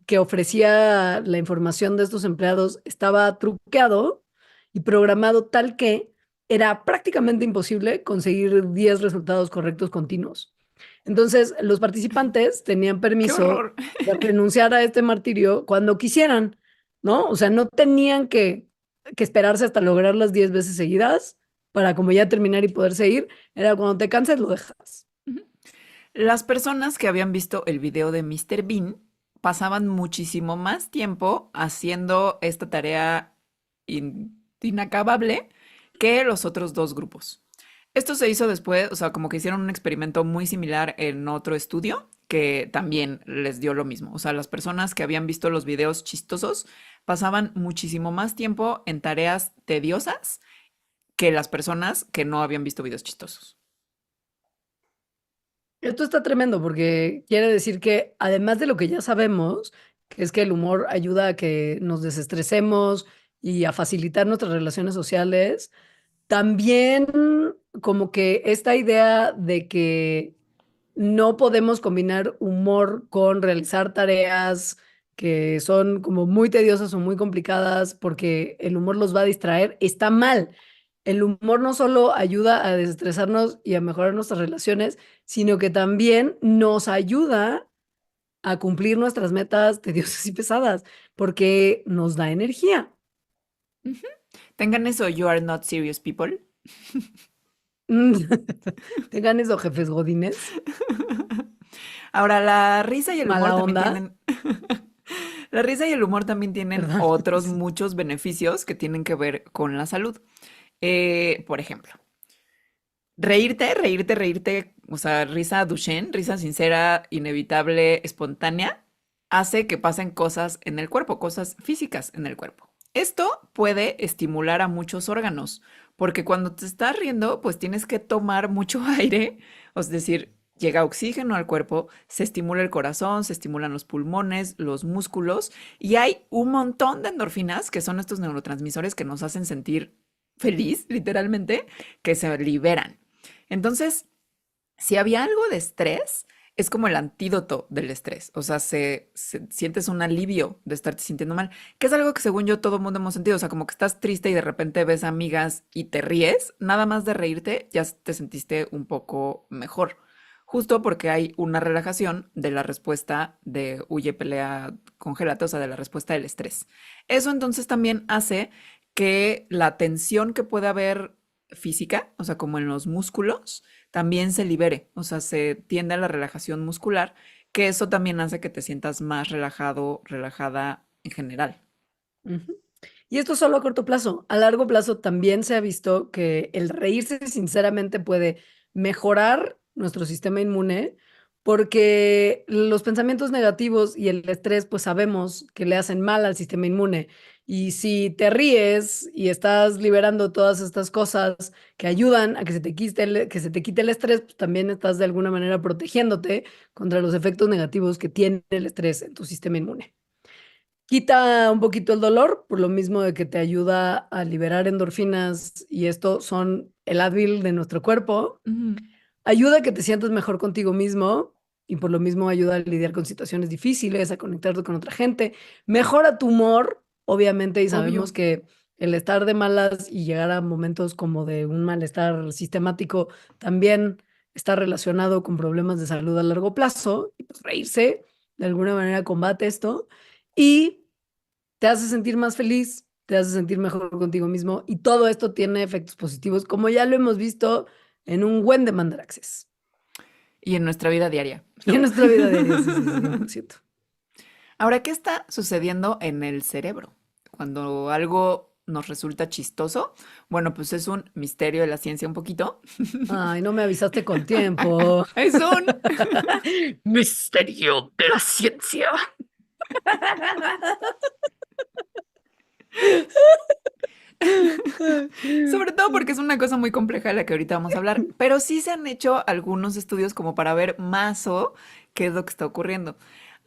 que ofrecía la información de estos empleados estaba truqueado y programado tal que era prácticamente imposible conseguir 10 resultados correctos continuos. Entonces, los participantes tenían ¡Qué permiso horror! de renunciar a este martirio cuando quisieran, ¿no? O sea, no tenían que esperarse hasta lograr las 10 veces seguidas para como ya terminar y poder seguir. Era cuando te canses, lo dejas. Las personas que habían visto el video de Mr. Bean pasaban muchísimo más tiempo haciendo esta tarea inacabable que los otros dos grupos. Esto se hizo después, o sea, como que hicieron un experimento muy similar en otro estudio que también les dio lo mismo. O sea, las personas que habían visto los videos chistosos pasaban muchísimo más tiempo en tareas tediosas que las personas que no habían visto videos chistosos. Esto está tremendo porque quiere decir que además de lo que ya sabemos, que es que el humor ayuda a que nos desestresemos y a facilitar nuestras relaciones sociales, también como que esta idea de que no podemos combinar humor con realizar tareas que son como muy tediosas o muy complicadas porque el humor los va a distraer, está mal. El humor no solo ayuda a desestresarnos y a mejorar nuestras relaciones, sino que también nos ayuda a cumplir nuestras metas tediosas y pesadas, porque nos da energía. Ujú. Tengan eso, you are not serious people. Tengan eso, jefes godines, Ahora, la risa y el humor mala también onda, tienen, la risa y el humor también tienen ¿verdad? otros muchos beneficios que tienen que ver con la salud. Por ejemplo, reírte, o sea, risa Duchenne, risa sincera, inevitable, espontánea, hace que pasen cosas en el cuerpo, cosas físicas en el cuerpo. Esto puede estimular a muchos órganos, porque cuando te estás riendo, pues tienes que tomar mucho aire, es decir, llega oxígeno al cuerpo, se estimula el corazón, se estimulan los pulmones, los músculos, y hay un montón de endorfinas, que son estos neurotransmisores que nos hacen sentir feliz, literalmente, que se liberan. Entonces, si había algo de estrés, es como el antídoto del estrés. O sea, sientes un alivio de estarte sintiendo mal, que es algo que según yo todo mundo hemos sentido. O sea, como que estás triste y de repente ves amigas y te ríes, nada más de reírte ya te sentiste un poco mejor. Justo porque hay una relajación de la respuesta de huye, pelea, congélate, o sea, de la respuesta del estrés. Eso entonces también hace que la tensión que puede haber física, o sea, como en los músculos, también se libere, o sea, se tiende a la relajación muscular, que eso también hace que te sientas más relajado, relajada en general. Ujú. Y esto solo a corto plazo. A largo plazo también se ha visto que el reírse sinceramente puede mejorar nuestro sistema inmune porque los pensamientos negativos y el estrés, pues sabemos que le hacen mal al sistema inmune. Y si te ríes y estás liberando todas estas cosas que ayudan a que que se te quite el estrés, pues también estás de alguna manera protegiéndote contra los efectos negativos que tiene el estrés en tu sistema inmune. Quita un poquito el dolor, por lo mismo de que te ayuda a liberar endorfinas, y esto son el Advil de nuestro cuerpo. Ujú. Ayuda a que te sientas mejor contigo mismo, y por lo mismo ayuda a lidiar con situaciones difíciles, a conectarte con otra gente. Mejora tu humor, obviamente, y sabemos Obvio. que el estar de malas y llegar a momentos como de un malestar sistemático también está relacionado con problemas de salud a largo plazo, y pues reírse de alguna manera combate esto. Y te hace sentir más feliz, te hace sentir mejor contigo mismo, y todo esto tiene efectos positivos, como ya lo hemos visto en un buen de mandaraxes. Y en nuestra vida diaria, Y en ¿no? nuestra vida diaria, sí, sí, sí, 100%. Ahora, ¿qué está sucediendo en el cerebro? Cuando algo nos resulta chistoso, bueno, pues es un misterio de la ciencia un poquito. Ay, no me avisaste con tiempo. Es un, Misterio de la ciencia. sobre todo porque es una cosa muy compleja de la que ahorita vamos a hablar, pero sí se han hecho algunos estudios como para ver más o qué es lo que está ocurriendo.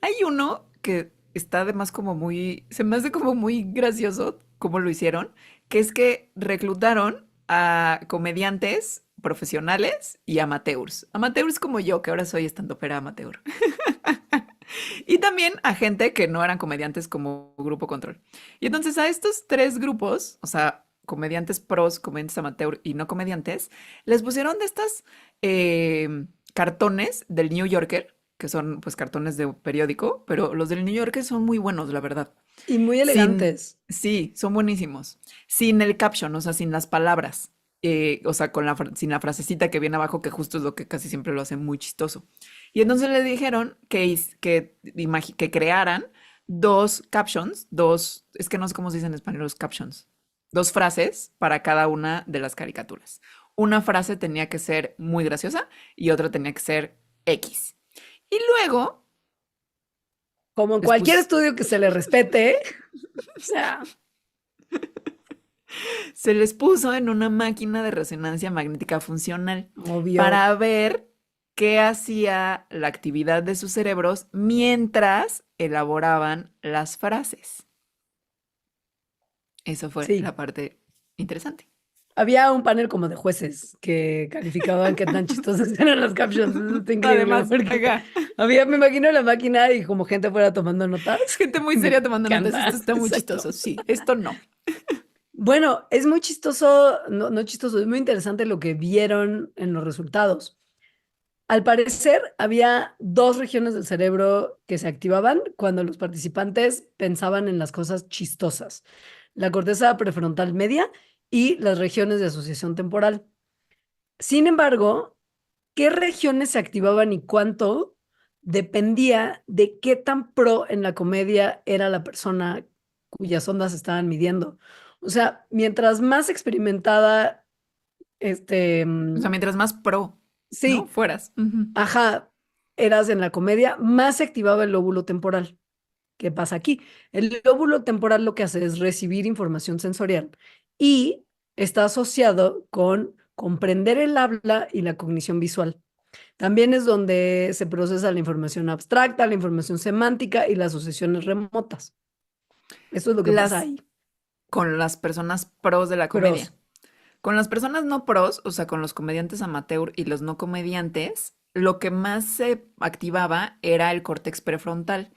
Hay uno que está además como muy, se me hace como muy gracioso cómo lo hicieron, que es que reclutaron a comediantes profesionales y amateurs. Amateurs como yo, que ahora soy estandopera amateur. Y también a gente que no eran comediantes como Grupo Control. Y entonces a estos tres grupos, o sea, comediantes pros, comediantes amateur y no comediantes, les pusieron de estas cartones del New Yorker, que son pues cartones de periódico, pero los del New Yorker son muy buenos, la verdad. Y muy Sin, elegantes. sí, son buenísimos. Sin el caption, o sea, sin las palabras. O sea, sin la frasecita que viene abajo, que justo es lo que casi siempre lo hace muy chistoso. Y entonces le dijeron que crearan dos captions, es que no sé cómo se dice en español los captions, dos frases para cada una de las caricaturas. Una frase tenía que ser muy graciosa y otra tenía que ser X. Y luego, Como en cualquier después, estudio que se le respete. O sea, se les puso en una máquina de resonancia magnética funcional obvio. para ver qué hacía la actividad de sus cerebros mientras elaboraban las frases. Eso fue Sí. la parte interesante. Había un panel como de jueces que calificaban qué tan chistosas eran las captions. Eso está increíble Además, porque acá, me imagino la máquina y como gente fuera tomando notas. gente muy Me seria tomando notas. Esto encanta, está muy exacto. chistoso. Sí, esto no. Bueno, es muy chistoso, no, no chistoso, es muy interesante lo que vieron en los resultados. Al parecer, había dos regiones del cerebro que se activaban cuando los participantes pensaban en las cosas chistosas: la corteza prefrontal media y las regiones de asociación temporal. Sin embargo, qué regiones se activaban y cuánto dependía de qué tan pro en la comedia era la persona cuyas ondas se estaban midiendo. O sea, mientras más experimentada, O sea, mientras más pro, ¿no? sí, Fueras. Ujú. ajá, eras en la comedia, más se activaba el lóbulo temporal. ¿Qué pasa aquí? El lóbulo temporal lo que hace es recibir información sensorial y está asociado con comprender el habla y la cognición visual. También es donde se procesa la información abstracta, la información semántica y las asociaciones remotas. Eso es lo que pasa Las, ahí. con las personas pros de la comedia. Pros. Con las personas no pros, o sea, con los comediantes amateur y los no comediantes, lo que más se activaba era el córtex prefrontal,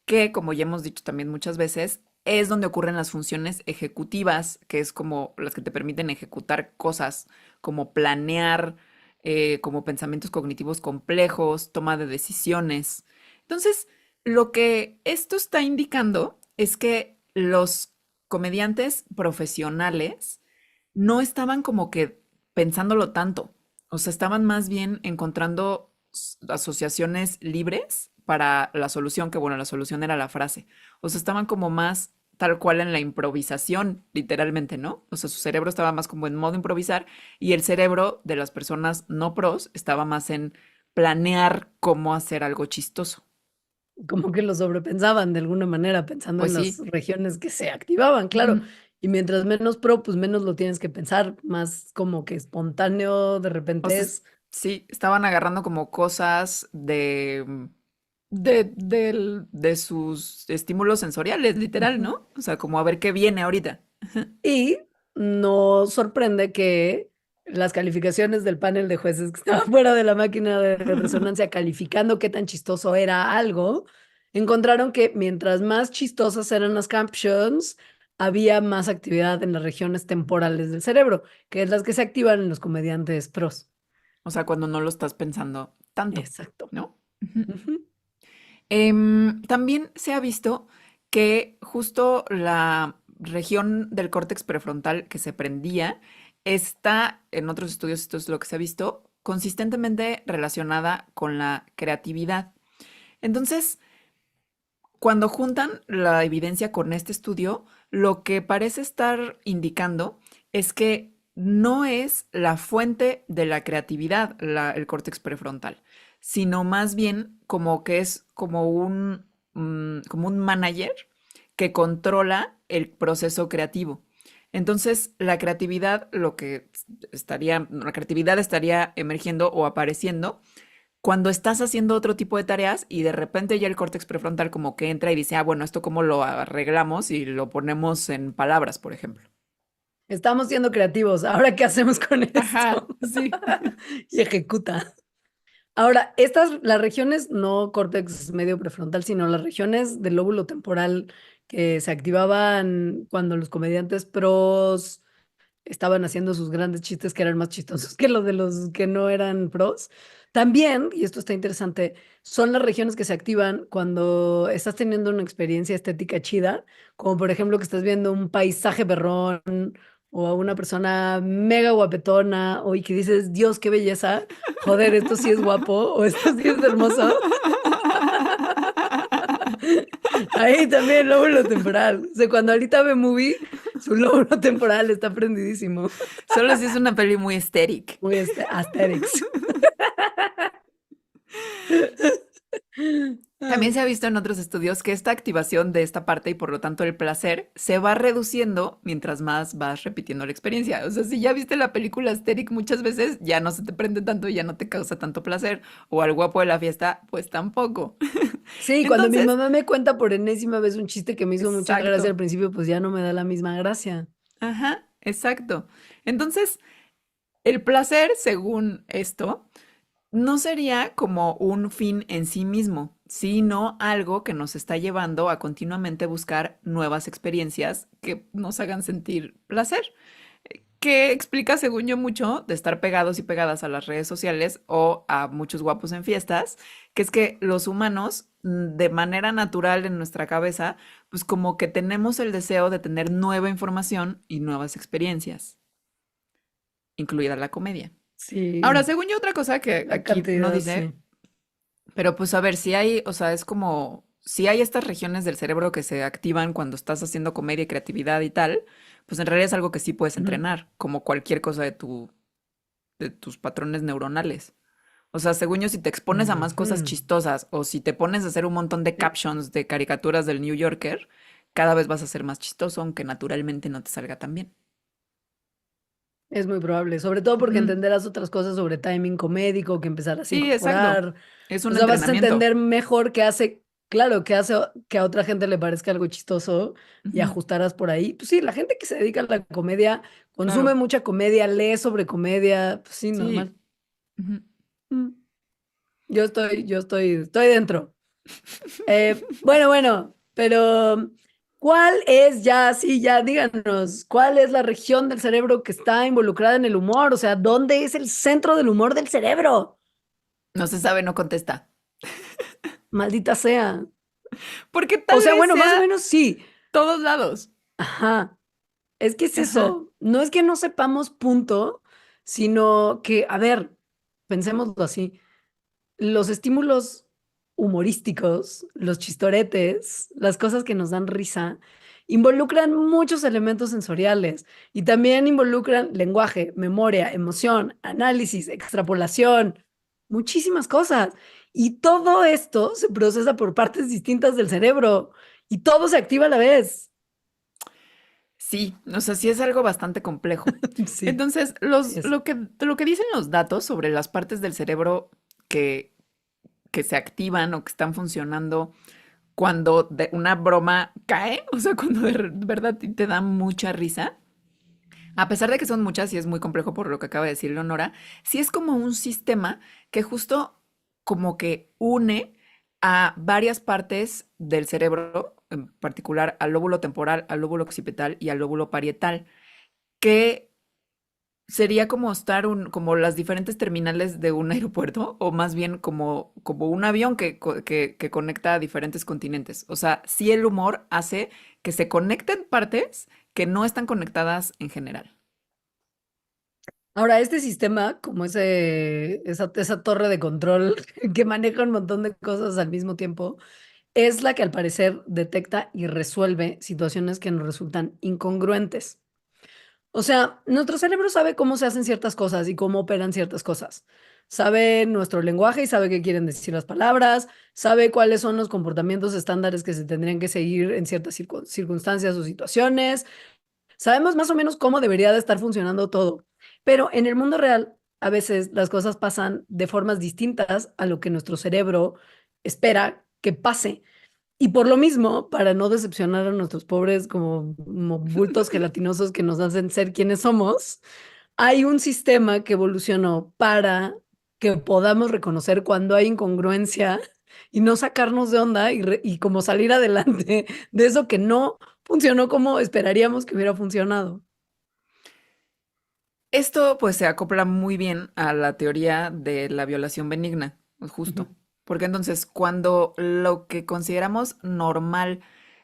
que, como ya hemos dicho también muchas veces, es donde ocurren las funciones ejecutivas, que es como las que te permiten ejecutar cosas, como planear, como pensamientos cognitivos complejos, toma de decisiones. Entonces, lo que esto está indicando es que los comediantes profesionales no estaban como que pensándolo tanto. O sea, estaban más bien encontrando asociaciones libres para la solución, que bueno, la solución era la frase. O sea, estaban como más tal cual en la improvisación, literalmente, ¿no? O sea, su cerebro estaba más como en modo improvisar y el cerebro de las personas no pros estaba más en planear cómo hacer algo chistoso. Como que lo sobrepensaban de alguna manera, pensando Pues en las sí. regiones que se activaban, claro. Ujú. Y mientras menos pro, pues menos lo tienes que pensar, más como que espontáneo de O repente sea, es. sí, estaban agarrando como cosas de sus estímulos sensoriales, literal, Ujú. ¿no? O sea, como a ver qué viene ahorita. Y no sorprende que las calificaciones del panel de jueces que estaba fuera de la máquina de resonancia calificando qué tan chistoso era algo, encontraron que mientras más chistosas eran las captions, había más actividad en las regiones temporales del cerebro, que es las que se activan en los comediantes pros. O sea, cuando no lo estás pensando tanto, Exacto. ¿no? Ujú. Ujú. También se ha visto que justo la región del córtex prefrontal que se prendía está, en otros estudios, esto es lo que se ha visto, consistentemente relacionada con la creatividad. Entonces, cuando juntan la evidencia con este estudio, lo que parece estar indicando es que no es la fuente de la creatividad el córtex prefrontal, sino más bien como que es como un manager que controla el proceso creativo. Entonces, la creatividad estaría emergiendo o apareciendo cuando estás haciendo otro tipo de tareas y de repente ya el córtex prefrontal como que entra y dice, ah, bueno, esto cómo lo arreglamos y lo ponemos en palabras, por ejemplo. Estamos siendo creativos. ¿Ahora qué hacemos con esto? Ajá, sí. Y ejecuta. Ahora, las regiones, no córtex medio prefrontal, sino las regiones del lóbulo temporal que se activaban cuando los comediantes pros estaban haciendo sus grandes chistes que eran más chistosos que los de los que no eran pros. También, y esto está interesante, son las regiones que se activan cuando estás teniendo una experiencia estética chida, como por ejemplo que estás viendo un paisaje perrón o a una persona mega guapetona o y que dices, Dios, qué belleza, joder, esto sí es guapo o esto sí es hermoso. Ahí también el lóbulo temporal. O sea, cuando ahorita ve movie, su lóbulo temporal está prendidísimo. Solo si es una peli muy estética. Muy aesthetics. También se Ay, ha visto en otros estudios que esta activación de esta parte y por lo tanto el placer se va reduciendo mientras más vas repitiendo la experiencia. O sea, si ya viste la película Asterix muchas veces, ya no se te prende tanto y ya no te causa tanto placer. O al guapo de la fiesta, pues tampoco. sí, cuando mi Entonces, mamá me cuenta por enésima vez un chiste que me hizo mucha gracia al exacto. principio, pues ya no me da la misma gracia. Ajá, exacto. Entonces, el placer, según esto, no sería como un fin en sí mismo, sino algo que nos está llevando a continuamente buscar nuevas experiencias que nos hagan sentir placer, que explica, según yo, mucho de estar pegados y pegadas a las redes sociales o a muchos guapos en fiestas, que es que los humanos, de manera natural en nuestra cabeza, pues como que tenemos el deseo de tener nueva información y nuevas experiencias, incluida la comedia. Ahora, Sí, según yo, otra cosa que la aquí no cantidad, dice, sí. pero pues a ver, si hay, o sea, es como, si hay estas regiones del cerebro que se activan cuando estás haciendo comedia y creatividad y tal, pues en realidad es algo que sí puedes Ujú, entrenar, como cualquier cosa de tus patrones neuronales. O sea, según yo, si te expones a más cosas ujú. chistosas o si te pones a hacer un montón de Sí, captions de caricaturas del New Yorker, cada vez vas a ser más chistoso, aunque naturalmente no te salga tan bien. es muy probable, sobre todo porque Ujú. entenderás otras cosas sobre timing comédico que empezarás a Sí, exacto. incorporar. Es O un sea, vas a entrenamiento. entender mejor qué hace, claro, qué hace que a otra gente le parezca algo chistoso y Ujú. ajustarás por ahí. Pues sí, la gente que se dedica a la comedia consume Claro. mucha comedia, lee sobre comedia, pues sí, Sí. normal. Ujú. Mm, estoy dentro. Bueno, pero ¿cuál es ya, sí, ya díganos, cuál es la región del cerebro que está involucrada en el humor? O sea, ¿dónde es el centro del humor del cerebro? No se sabe, no contesta. Maldita sea. Porque O tal sea, vez bueno, más o sea menos sí. todos lados. Ajá. Es que es Ajá. eso. No es que no sepamos punto, sino que, a ver, pensémoslo así. Los estímulos humorísticos, los chistoretes, las cosas que nos dan risa, involucran muchos elementos sensoriales y también involucran lenguaje, memoria, emoción, análisis, extrapolación, muchísimas cosas. Y todo esto se procesa por partes distintas del cerebro y todo se activa a la vez. Sí, o sea, sí es algo bastante complejo. Sí, Entonces, sí es. lo que dicen los datos sobre las partes del cerebro que, que se activan o que están funcionando cuando una broma cae, o sea, cuando verdad te da mucha risa, a pesar de que son muchas y es muy complejo por lo que acaba de decir Leonora, sí es como un sistema que justo como que une a varias partes del cerebro, en particular al lóbulo temporal, al lóbulo occipital y al lóbulo parietal, que sería como estar como las diferentes terminales de un aeropuerto, o más bien como un avión que conecta a diferentes continentes. O sea, sí el humor hace que se conecten partes que no están conectadas en general. Ahora, este sistema, como esa torre de control que maneja un montón de cosas al mismo tiempo, es la que al parecer detecta y resuelve situaciones que nos resultan incongruentes. O sea, nuestro cerebro sabe cómo se hacen ciertas cosas y cómo operan ciertas cosas. Sabe nuestro lenguaje y sabe qué quieren decir las palabras, sabe cuáles son los comportamientos estándares que se tendrían que seguir en ciertas circunstancias o situaciones. Sabemos más o menos cómo debería de estar funcionando todo, pero en el mundo real a veces las cosas pasan de formas distintas a lo que nuestro cerebro espera que pase. Y por lo mismo, para no decepcionar a nuestros pobres como bultos gelatinosos que nos hacen ser quienes somos, hay un sistema que evolucionó para que podamos reconocer cuando hay incongruencia y no sacarnos de onda y como salir adelante de eso que no funcionó como esperaríamos que hubiera funcionado. Esto pues se acopla muy bien a la teoría de la violación benigna, Ujú. justo. Porque entonces cuando lo que consideramos normal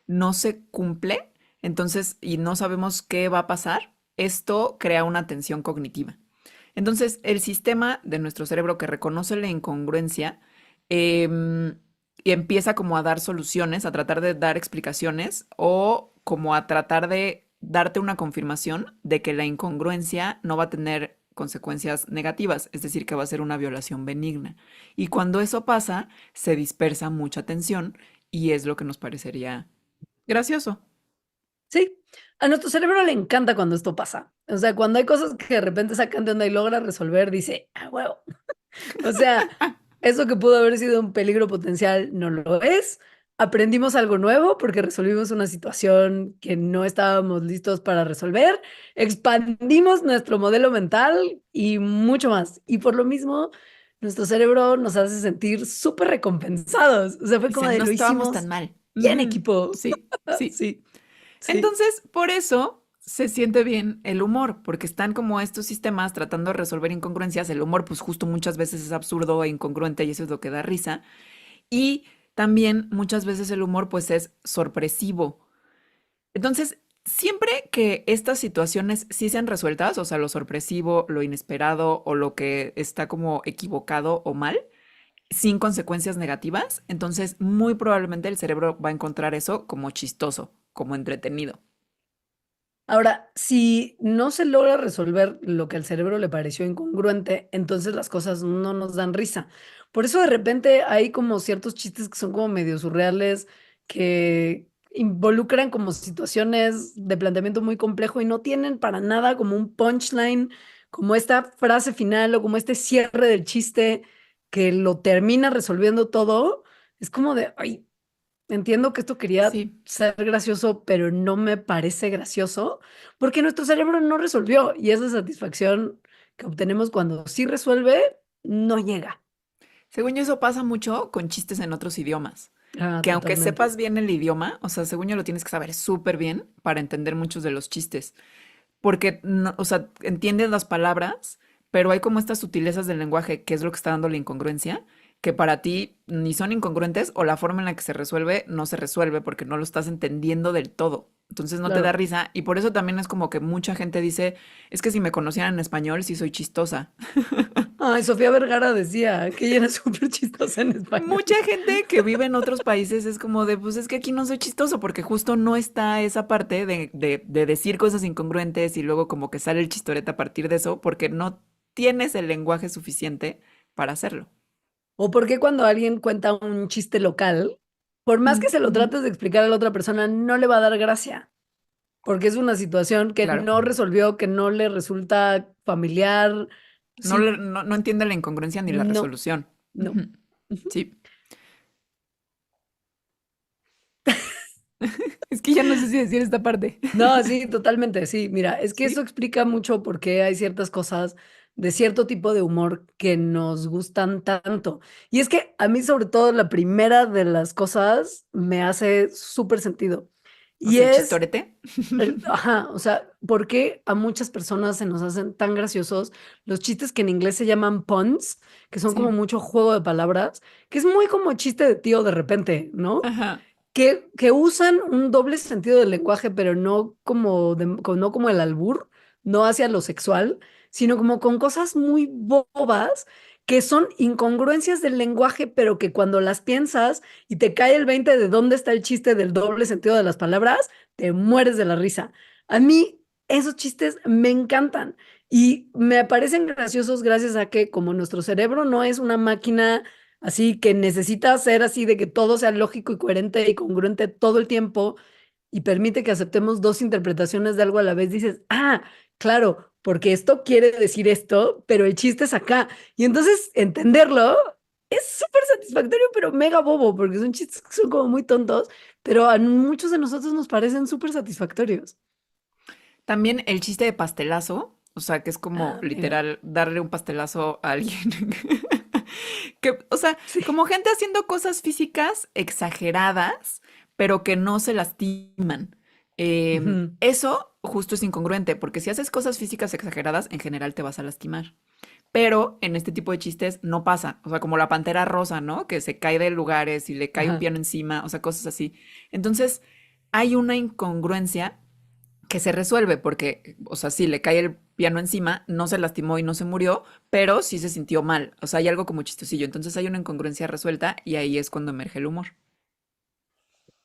no se cumple, entonces y no sabemos qué va a pasar, esto crea una tensión cognitiva. Entonces el sistema de nuestro cerebro que reconoce la incongruencia em, y empieza como a dar soluciones, a tratar de dar explicaciones o como a tratar de darte una confirmación de que la incongruencia no va a tener consecuencias negativas, es decir, que va a ser una violación benigna. Y cuando eso pasa, se dispersa mucha tensión y es lo que nos parecería gracioso. Sí, a nuestro cerebro le encanta cuando esto pasa. O sea, cuando hay cosas que de repente sacan de onda y logra resolver, dice, ah, huevo. O sea, eso que pudo haber sido un peligro potencial no lo es. Aprendimos algo nuevo porque resolvimos una situación que no estábamos listos para resolver. Expandimos nuestro modelo mental y mucho más. Y por lo mismo, nuestro cerebro nos hace sentir súper recompensados. O sea, fue como Dicen, de no lo estábamos tan hicimos mal. bien, Ujú. equipo. Sí, sí. Sí, sí. Entonces, por eso se siente bien el humor, porque están como estos sistemas tratando de resolver incongruencias. El humor, pues justo muchas veces es absurdo e incongruente y eso es lo que da risa. Y también muchas veces el humor, pues es sorpresivo. Entonces, siempre que estas situaciones sí sean resueltas, o sea, lo sorpresivo, lo inesperado o lo que está como equivocado o mal, sin consecuencias negativas, entonces muy probablemente el cerebro va a encontrar eso como chistoso, como entretenido. Ahora, si no se logra resolver lo que al cerebro le pareció incongruente, entonces las cosas no nos dan risa. Por eso de repente hay como ciertos chistes que son como medio surreales, que involucran como situaciones de planteamiento muy complejo y no tienen para nada como un punchline, como esta frase final o como este cierre del chiste que lo termina resolviendo todo. Es como de, ay, entiendo que esto quería Sí. ser gracioso, pero no me parece gracioso, porque nuestro cerebro no resolvió y esa satisfacción que obtenemos cuando sí resuelve no llega. Según yo, eso pasa mucho con chistes en otros idiomas. Ah, Que aunque totalmente. sepas bien el idioma, o sea, según yo lo tienes que saber súper bien para entender muchos de los chistes. Porque, o sea, entiendes las palabras, pero hay como estas sutilezas del lenguaje, que es lo que está dando la incongruencia, que para ti ni son incongruentes o la forma en la que se resuelve no se resuelve porque no lo estás entendiendo del todo. Entonces no te da Claro. risa y por eso también es como que mucha gente dice, es que si me conocieran en español sí soy chistosa. Ay, Sofía Vergara decía que ella era súper chistosa en español. Mucha gente que vive en otros países es como de, pues es que aquí no soy chistoso porque justo no está esa parte de decir cosas incongruentes y luego como que sale el chistorete a partir de eso porque no tienes el lenguaje suficiente para hacerlo. O por qué cuando alguien cuenta un chiste local, por más que se lo Ujú. trates de explicar a la otra persona, no le va a dar gracia, porque es una situación que Claro, no resolvió, que no le resulta familiar. no, Sí, no entiende la incongruencia ni la no, resolución. no. Ujú. Ujú. Sí, es que ya no sé si decir esta parte. No, sí, totalmente, sí. Mira, es que eso Sí, explica mucho por qué hay ciertas cosas de cierto tipo de humor que nos gustan tanto. Y es que a mí, sobre todo, la primera de las cosas me hace súper sentido. o Y sea, el es chistorete. ajá, o sea, ¿por qué a muchas personas se nos hacen tan graciosos los chistes que en inglés se llaman puns, que son como Sí, mucho juego de palabras, que es muy como chiste de tío de repente, ¿no? ajá, Que usan un doble sentido del lenguaje, pero no como, no como el albur, no hacia lo sexual, sino como con cosas muy bobas que son incongruencias del lenguaje, pero que cuando las piensas y te cae el 20 de dónde está el chiste del doble sentido de las palabras, te mueres de la risa. A mí esos chistes me encantan y me parecen graciosos gracias a que como nuestro cerebro no es una máquina así que necesita ser así de que todo sea lógico y coherente y congruente todo el tiempo y permite que aceptemos dos interpretaciones de algo a la vez. Dices, ah, claro, porque esto quiere decir esto, pero el chiste es acá. Y entonces entenderlo es súper satisfactorio, pero mega bobo, porque son chistes que son como muy tontos, pero a muchos de nosotros nos parecen súper satisfactorios. también el chiste de pastelazo, o sea, que es como Ah, mega. literal darle un pastelazo a alguien. Que, o sea, Sí. como gente haciendo cosas físicas exageradas, pero que no se lastiman. Ujú. Eso justo es incongruente, porque si haces cosas físicas exageradas, en general te vas a lastimar. Pero en este tipo de chistes no pasa. O sea, como la pantera rosa, ¿no? Que se cae de lugares y le cae un Ajá. piano encima, o sea, cosas así. Entonces, hay una incongruencia que se resuelve porque, o sea, sí, le cae el piano encima, no se lastimó y no se murió, pero sí se sintió mal. O sea, hay algo como chistosillo. Entonces hay una incongruencia resuelta y ahí es cuando emerge el humor.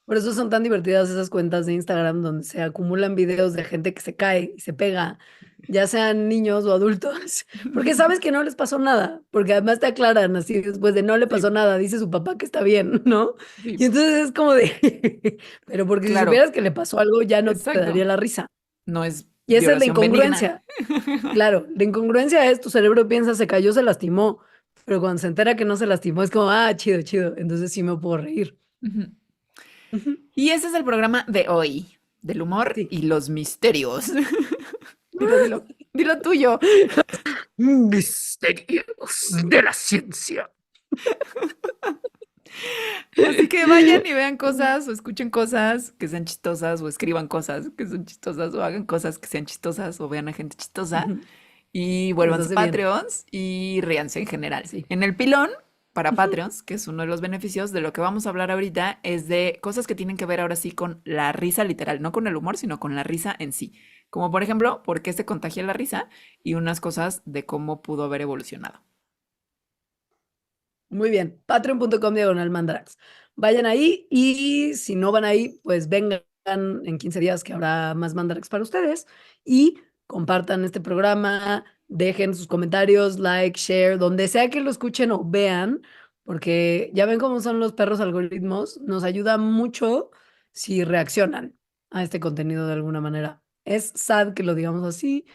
Por eso son tan divertidas esas cuentas de Instagram donde se acumulan videos de gente que se cae y se pega, ya sean niños o adultos, porque sabes que no les pasó nada, porque además te aclaran así después de no le pasó Sí, nada, dice su papá que está bien, ¿no? Y sí, entonces es como de, pero porque si claro, supieras que le pasó algo ya no te daría exacto. la risa. No es Y esa es la violación benigna. incongruencia. Claro, la incongruencia es tu cerebro piensa se cayó, se lastimó, pero cuando se entera que no se lastimó es como, ah, chido, chido, entonces sí me puedo reír. Ujú. Ujú. Y ese es el programa de hoy, del humor Sí. y los misterios. Dilo, dilo, dilo tuyo. Misterios de la ciencia. Así que vayan y vean cosas o escuchen cosas que sean chistosas o escriban cosas que son chistosas o hagan cosas que sean chistosas o vean a gente chistosa Ujú. y Les vuélvanse hace bien. Patreons y ríanse en general. Sí. En el pilón, para Ujú. Patreons, que es uno de los beneficios de lo que vamos a hablar ahorita, es de cosas que tienen que ver ahora sí con la risa literal, no con el humor, sino con la risa en sí. Como por ejemplo, por qué se contagia la risa y unas cosas de cómo pudo haber evolucionado. Muy bien. Patreon.com/mandarax. Vayan ahí y si no van ahí, pues vengan en 15 días que habrá más mandarax para ustedes y compartan este programa, dejen sus comentarios, like, share, donde sea que lo escuchen o vean, porque ya ven cómo son los perros algoritmos, nos ayuda mucho si reaccionan a este contenido de alguna manera. Es sad que lo digamos así,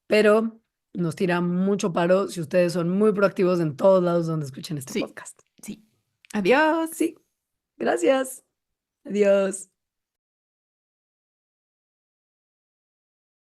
pero nos tira mucho paro si ustedes son muy proactivos en todos lados donde escuchen este Sí, podcast. sí. Adiós. Sí, gracias. Adiós.